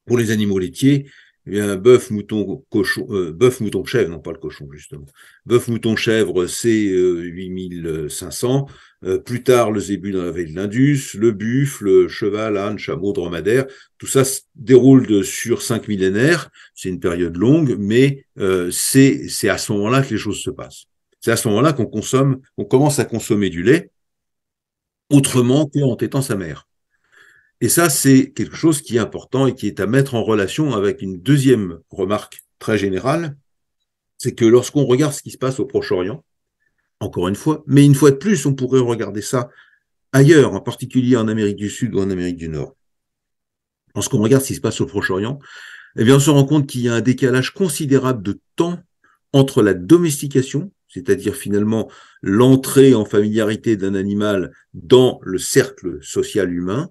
pour les animaux laitiers, eh bien, bœuf, mouton, cochon, bœuf, mouton, chèvre, non pas le cochon, justement. Bœuf, mouton, chèvre, c'est 8500. Plus tard, le zébu dans la vallée de l'Indus, le buffle, le cheval, âne, chameau, dromadaire. Tout ça se déroule sur 5 millénaires. C'est une période longue, mais c'est à ce moment-là que les choses se passent. C'est à ce moment-là qu'on commence à consommer du lait autrement qu'en tétant sa mère. Et ça, c'est quelque chose qui est important et qui est à mettre en relation avec une deuxième remarque très générale, c'est que lorsqu'on regarde ce qui se passe au Proche-Orient, encore une fois, mais une fois de plus, on pourrait regarder ça ailleurs, en particulier en Amérique du Sud ou en Amérique du Nord. Lorsqu'on regarde ce qui se passe au Proche-Orient, eh bien, on se rend compte qu'il y a un décalage considérable de temps entre la domestication, c'est-à-dire finalement l'entrée en familiarité d'un animal dans le cercle social humain,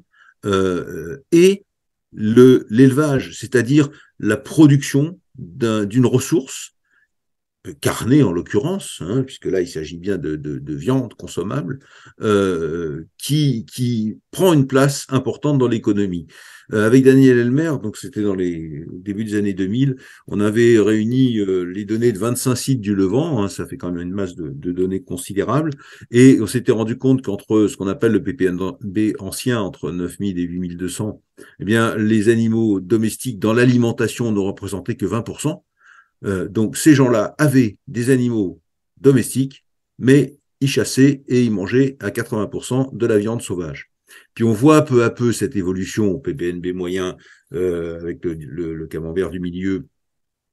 et l'élevage, c'est-à-dire la production d'une ressource, carnée en l'occurrence, puisque là il s'agit bien de viande consommable, qui prend une place importante dans l'économie. Avec Daniel Elmer, donc c'était dans les débuts des années 2000, on avait réuni les données de 25 sites du Levant, ça fait quand même une masse de données considérable, et on s'était rendu compte qu'entre ce qu'on appelle le PPNB ancien, entre 9000 et 8200, eh bien, les animaux domestiques dans l'alimentation ne représentaient que 20%. Donc ces gens-là avaient des animaux domestiques, mais ils chassaient et ils mangeaient à 80% de la viande sauvage. Puis on voit peu à peu cette évolution au PPNB moyen avec le camembert du milieu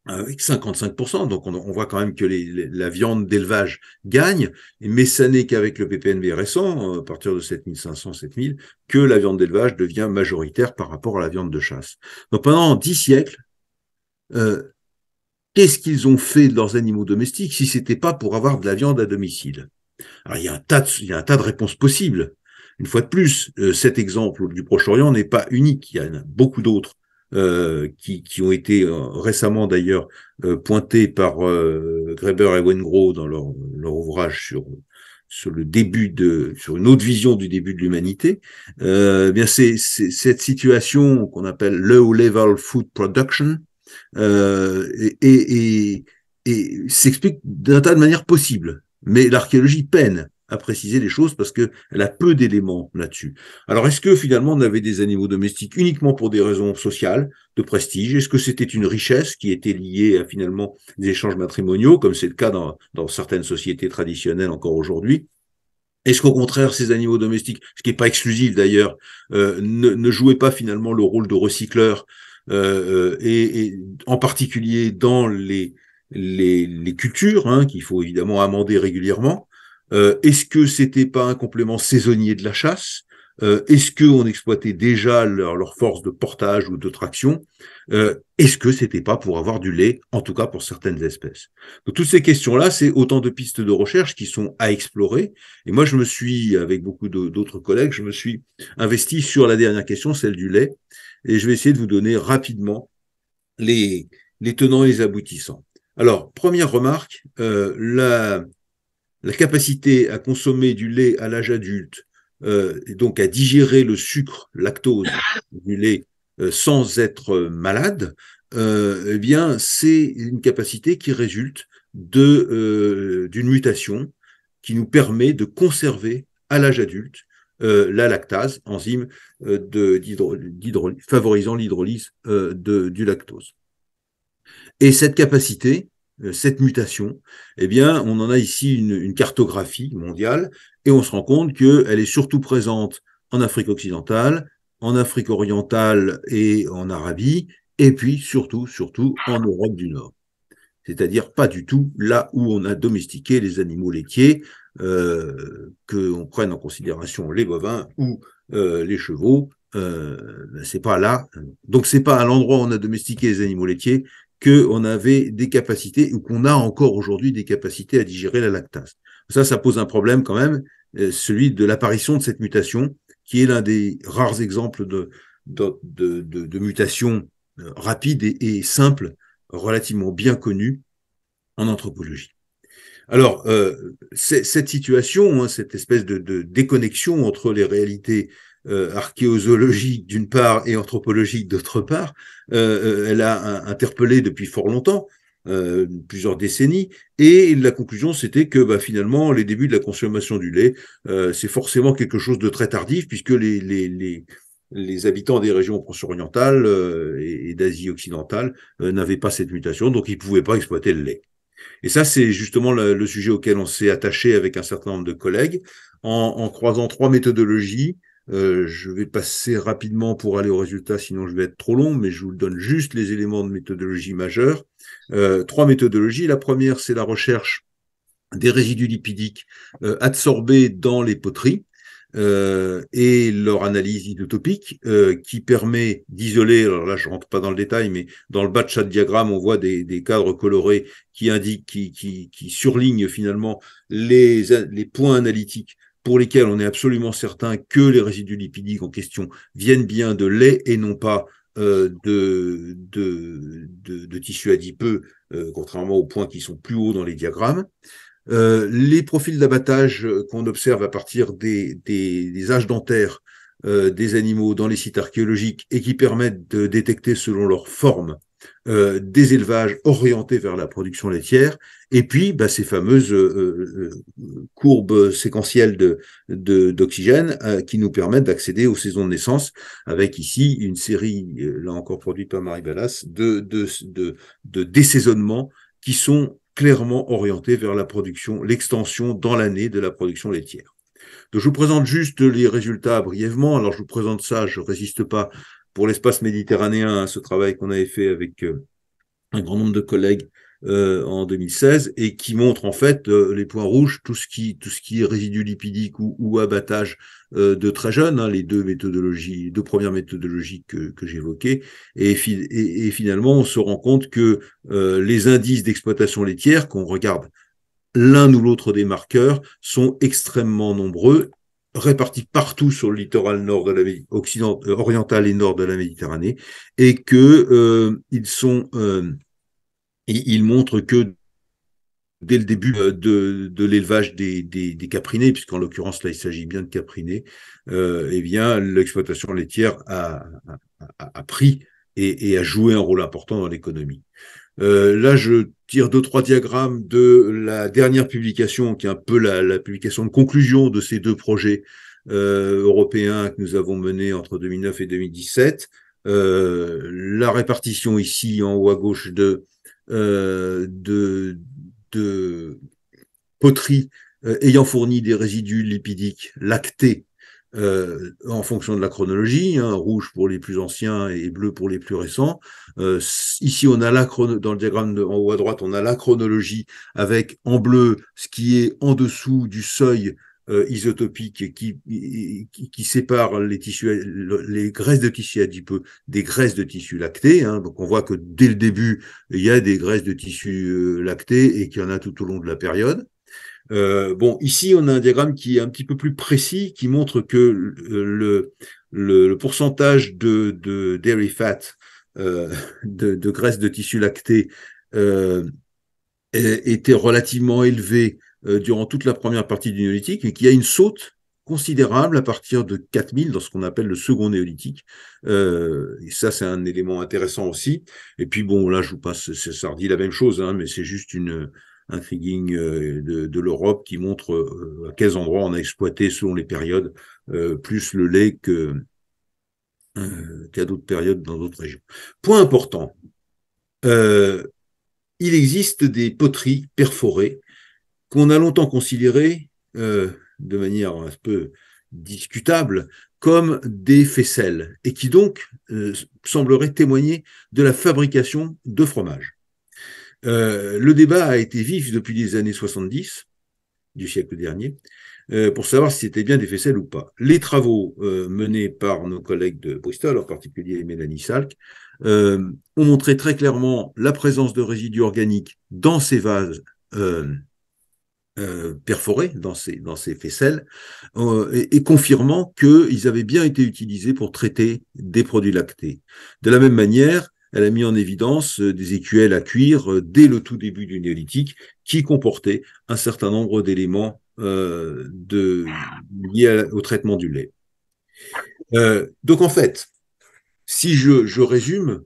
avec 55%. Donc on voit quand même que la viande d'élevage gagne, mais ça n'est qu'avec le PPNB récent, à partir de 7500, 7000, que la viande d'élevage devient majoritaire par rapport à la viande de chasse. Donc pendant 10 siècles, qu'est-ce qu'ils ont fait de leurs animaux domestiques si ce n'était pas pour avoir de la viande à domicile? Alors, il y a un tas de réponses possibles. Une fois de plus, cet exemple du Proche-Orient n'est pas unique. Il y en a beaucoup d'autres qui ont été récemment d'ailleurs pointés par Graeber et Wengrow dans leur ouvrage sur une autre vision du début de l'humanité. Bien c'est cette situation qu'on appelle low level food production, et s'explique d'un tas de manières possibles. Mais l'archéologie peine à préciser les choses parce qu'elle a peu d'éléments là-dessus. Alors, est-ce que finalement on avait des animaux domestiques uniquement pour des raisons sociales, de prestige? Est-ce que c'était une richesse qui était liée à finalement des échanges matrimoniaux, comme c'est le cas dans certaines sociétés traditionnelles encore aujourd'hui? Est-ce qu'au contraire, ces animaux domestiques, ce qui n'est pas exclusif d'ailleurs, ne jouaient pas finalement le rôle de recycleurs et en particulier dans les cultures, hein, qu'il faut évidemment amender régulièrement. Est-ce que c'était pas un complément saisonnier de la chasse? Est-ce qu'on exploitait déjà leur force de portage ou de traction? Est-ce que c'était pas pour avoir du lait, en tout cas pour certaines espèces? Donc, toutes ces questions-là, c'est autant de pistes de recherche qui sont à explorer. Et moi, je me suis, avec beaucoup d'autres collègues, je me suis investi sur la dernière question, celle du lait. Et je vais essayer de vous donner rapidement les tenants et les aboutissants. Alors, première remarque, la capacité à consommer du lait à l'âge adulte, et donc à digérer le sucre, lactose du lait sans être malade, eh bien, c'est une capacité qui résulte d'une mutation qui nous permet de conserver à l'âge adulte la lactase, enzyme favorisant l'hydrolyse du lactose. Et cette capacité, cette mutation, eh bien, on en a ici une cartographie mondiale et on se rend compte qu'elle est surtout présente en Afrique occidentale, en Afrique orientale et en Arabie, et puis surtout en Europe du Nord. C'est-à-dire pas du tout là où on a domestiqué les animaux laitiers, qu'on prenne en considération les bovins ou les chevaux, c'est pas là. Donc c'est pas à l'endroit où on a domestiqué les animaux laitiers qu'on avait des capacités ou qu'on a encore aujourd'hui des capacités à digérer la lactase. Ça pose un problème quand même, celui de l'apparition de cette mutation, qui est l'un des rares exemples de mutation rapide et simple, relativement bien connue en anthropologie. Alors, cette situation, hein, cette espèce de déconnexion entre les réalités archéozoologiques d'une part et anthropologiques d'autre part, elle a interpellé depuis fort longtemps, plusieurs décennies, et la conclusion c'était que finalement les débuts de la consommation du lait, c'est forcément quelque chose de très tardif puisque les habitants des régions proche-orientales et d'Asie occidentale n'avaient pas cette mutation, donc ils ne pouvaient pas exploiter le lait. Et ça, c'est justement le sujet auquel on s'est attaché avec un certain nombre de collègues en croisant trois méthodologies. Je vais passer rapidement pour aller au résultat, sinon je vais être trop long, mais je vous donne juste les éléments de méthodologie majeure. Trois méthodologies. La première, c'est la recherche des résidus lipidiques adsorbés dans les poteries et leur analyse isotopique qui permet d'isoler, alors là je rentre pas dans le détail, mais dans le bas de chaque diagramme on voit des cadres colorés qui indiquent, qui surlignent finalement les points analytiques pour lesquels on est absolument certain que les résidus lipidiques en question viennent bien de lait et non pas de tissus adipeux, contrairement aux points qui sont plus hauts dans les diagrammes. Les profils d'abattage qu'on observe à partir des âges dentaires des animaux dans les sites archéologiques et qui permettent de détecter selon leur forme des élevages orientés vers la production laitière, et puis ces fameuses courbes séquentielles d'oxygène qui nous permettent d'accéder aux saisons de naissance, avec ici une série, là encore produite par Marie Ballas, de désaisonnements qui sont clairement orientés vers la production, l'extension dans l'année de la production laitière. Donc, je vous présente juste les résultats brièvement. Alors, je vous présente ça, je ne résiste pas pour l'espace méditerranéen à ce travail qu'on avait fait avec un grand nombre de collègues en 2016 et qui montre en fait les points rouges, tout ce qui est résidus lipidiques ou abattage de très jeunes, hein, les deux premières méthodologies que j'évoquais, et finalement on se rend compte que les indices d'exploitation laitière qu'on regarde l'un ou l'autre des marqueurs sont extrêmement nombreux, répartis partout sur le littoral nord de oriental et nord de la Méditerranée, et que ils montrent que dès le début de l'élevage des caprinés, puisqu'en l'occurrence là il s'agit bien de caprinés, eh bien l'exploitation laitière a pris et a joué un rôle important dans l'économie. Là, je tire deux, trois diagrammes de la dernière publication, qui est un peu la publication de conclusion de ces deux projets européens que nous avons menés entre 2009 et 2017. La répartition ici, en haut à gauche, de poteries ayant fourni des résidus lipidiques lactés en fonction de la chronologie, hein, rouge pour les plus anciens et bleu pour les plus récents. Ici, on a dans le diagramme en haut à droite, on a la chronologie avec en bleu ce qui est en dessous du seuil isotopique qui sépare les tissus, les graisses de tissus adipeux des graisses de tissus lactés. Hein. Donc, on voit que dès le début, il y a des graisses de tissus lactés et qu'il y en a tout au long de la période. Bon, ici, on a un diagramme qui est un petit peu plus précis, qui montre que le pourcentage de dairy fat, de graisse de tissu lacté, était relativement élevé durant toute la première partie du néolithique, et qu'il y a une saute considérable à partir de 4000 dans ce qu'on appelle le second néolithique. Et ça, c'est un élément intéressant aussi. Et puis, bon, là, je vous passe, ça redit la même chose, hein, mais c'est juste un figging de l'Europe qui montre à quels endroits on a exploité selon les périodes plus le lait qu'à d'autres périodes dans d'autres régions. Point important, il existe des poteries perforées qu'on a longtemps considérées de manière un peu discutable comme des faisselles et qui donc sembleraient témoigner de la fabrication de fromage. Le débat a été vif depuis les années 70 du siècle dernier pour savoir si c'était bien des faisselles ou pas. Les travaux menés par nos collègues de Bristol, en particulier Mélanie Salk, ont montré très clairement la présence de résidus organiques dans ces vases perforés, dans ces faisselles, et confirmant qu'ils avaient bien été utilisés pour traiter des produits lactés. De la même manière, elle a mis en évidence des écuelles à cuire dès le tout début du néolithique qui comportaient un certain nombre d'éléments liés au traitement du lait. Donc en fait, si je résume,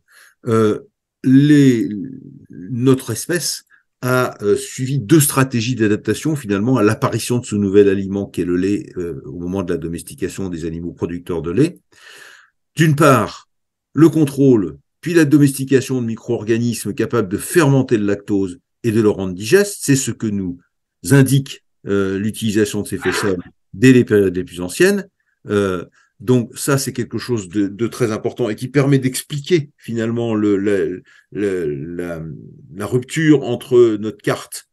notre espèce a suivi deux stratégies d'adaptation finalement à l'apparition de ce nouvel aliment qu'est le lait au moment de la domestication des animaux producteurs de lait. D'une part, le contrôle puis la domestication de micro-organismes capables de fermenter le lactose et de le rendre digeste, c'est ce que nous indique l'utilisation de ces faisselles dès les périodes les plus anciennes. Donc ça, c'est quelque chose de très important et qui permet d'expliquer finalement la rupture entre notre carte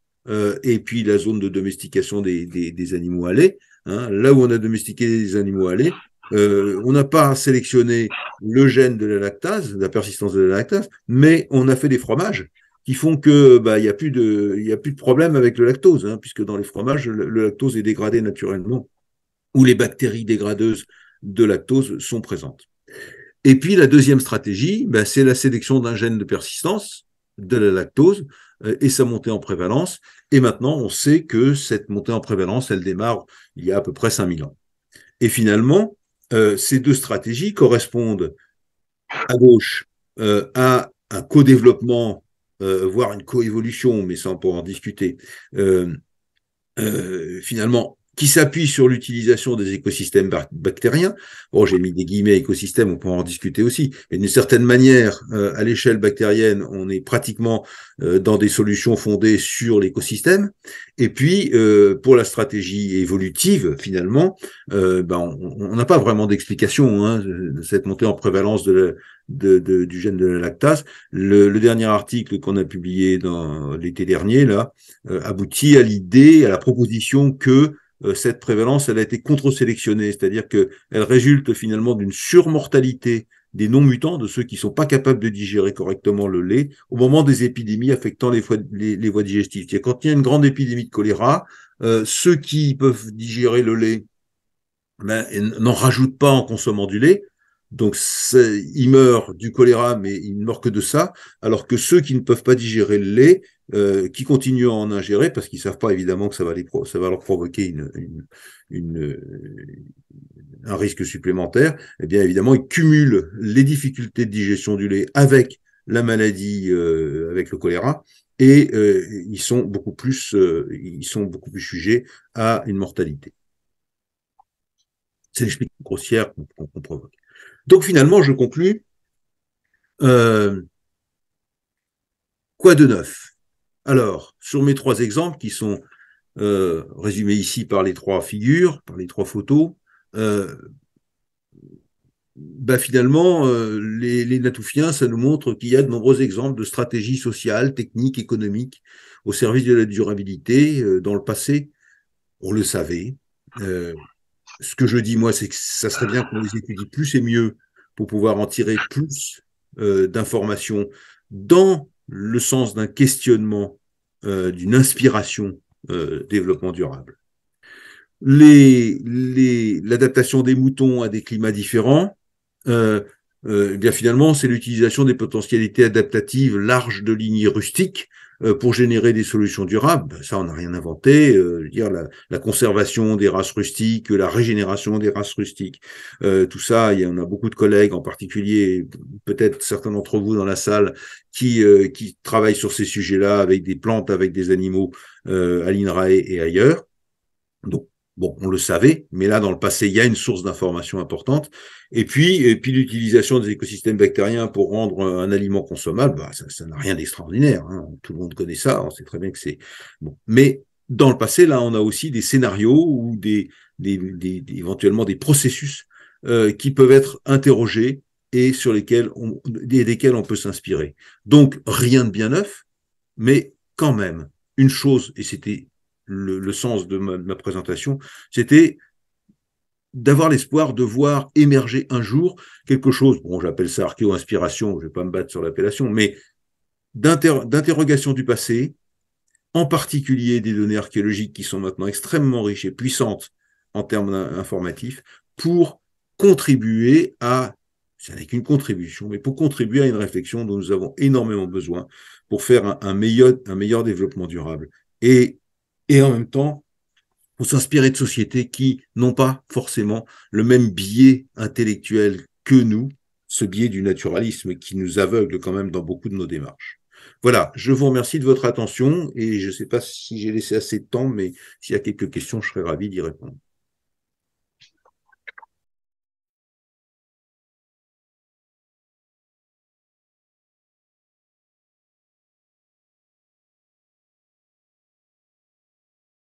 et puis la zone de domestication des animaux à lait. Hein. Là où on a domestiqué des animaux à lait, on n'a pas sélectionné le gène de la lactase, la persistance de la lactase, mais on a fait des fromages qui font que il y a plus de problème avec le lactose, hein, puisque dans les fromages, le lactose est dégradé naturellement, ou les bactéries dégradeuses de lactose sont présentes. Et puis la deuxième stratégie, c'est la sélection d'un gène de persistance de la lactose et sa montée en prévalence. Et maintenant, on sait que cette montée en prévalence, elle démarre il y a à peu près 5000 ans. Et finalement, ces deux stratégies correspondent à gauche à un co-développement, voire une coévolution, mais ça on pourra en discuter, finalement, qui s'appuie sur l'utilisation des écosystèmes bactériens. Bon, j'ai mis des guillemets écosystèmes, on peut en discuter aussi, mais d'une certaine manière, à l'échelle bactérienne, on est pratiquement dans des solutions fondées sur l'écosystème. Et puis, pour la stratégie évolutive, finalement, on n'a pas vraiment d'explication hein, de cette montée en prévalence du gène de la lactase. Le dernier article qu'on a publié dans l'été dernier, là, aboutit à l'idée, à la proposition que cette prévalence, elle a été contre-sélectionnée, c'est-à-dire qu'elle résulte finalement d'une surmortalité des non-mutants, de ceux qui ne sont pas capables de digérer correctement le lait, au moment des épidémies affectant les voies digestives. Quand il y a une grande épidémie de choléra, ceux qui peuvent digérer le lait n'en rajoutent pas en consommant du lait, donc ils meurent du choléra, mais ils ne meurent que de ça, alors que ceux qui ne peuvent pas digérer le lait, qui continuent à en ingérer, parce qu'ils ne savent pas évidemment que ça va leur provoquer un risque supplémentaire, eh bien évidemment, ils cumulent les difficultés de digestion du lait avec la maladie, avec le choléra, et ils sont beaucoup plus sujets à une mortalité. C'est l'explication grossière qu'on provoque. Donc finalement, je conclus. Quoi de neuf? Alors, sur mes trois exemples qui sont résumés ici par les trois figures, par les trois photos, euh, finalement, les Natoufiens, ça nous montre qu'il y a de nombreux exemples de stratégies sociales, techniques, économiques au service de la durabilité. Dans le passé, on le savait. Euh, Ce que je dis, moi, c'est que ça serait bien qu'on les étudie plus et mieux pour pouvoir en tirer plus d'informations dans le sens d'un questionnement, d'une inspiration développement durable. L'adaptation des moutons à des climats différents, euh, bien finalement, c'est l'utilisation des potentialités adaptatives larges de lignées rustiques pour générer des solutions durables. Ça, on n'a rien inventé. Je veux dire, la conservation des races rustiques, la régénération des races rustiques, tout ça, il y en a beaucoup de collègues, en particulier peut-être certains d'entre vous dans la salle, qui travaillent sur ces sujets-là avec des plantes, avec des animaux à l'INRAE et ailleurs. Donc, bon, on le savait, mais là, dans le passé, il y a une source d'information importante. Et puis l'utilisation des écosystèmes bactériens pour rendre un aliment consommable, ça n'a rien d'extraordinaire. Hein. Tout le monde connaît ça, on sait très bien que c'est bon. Mais dans le passé, là, on a aussi des scénarios ou éventuellement des processus qui peuvent être interrogés et sur desquels on peut s'inspirer. Donc, rien de bien neuf, mais quand même, une chose, et c'était le sens de ma présentation, c'était d'avoir l'espoir de voir émerger un jour quelque chose, bon, j'appelle ça archéo-inspiration, je ne vais pas me battre sur l'appellation, mais d'interrogation du passé, en particulier des données archéologiques qui sont maintenant extrêmement riches et puissantes en termes informatifs, pour contribuer à, ça n'est qu'une contribution, mais pour contribuer à une réflexion dont nous avons énormément besoin pour faire un meilleur développement durable. Et en même temps, pour s'inspirer de sociétés qui n'ont pas forcément le même biais intellectuel que nous, ce biais du naturalisme qui nous aveugle quand même dans beaucoup de nos démarches. Voilà, je vous remercie de votre attention et je ne sais pas si j'ai laissé assez de temps, mais s'il y a quelques questions, je serais ravi d'y répondre.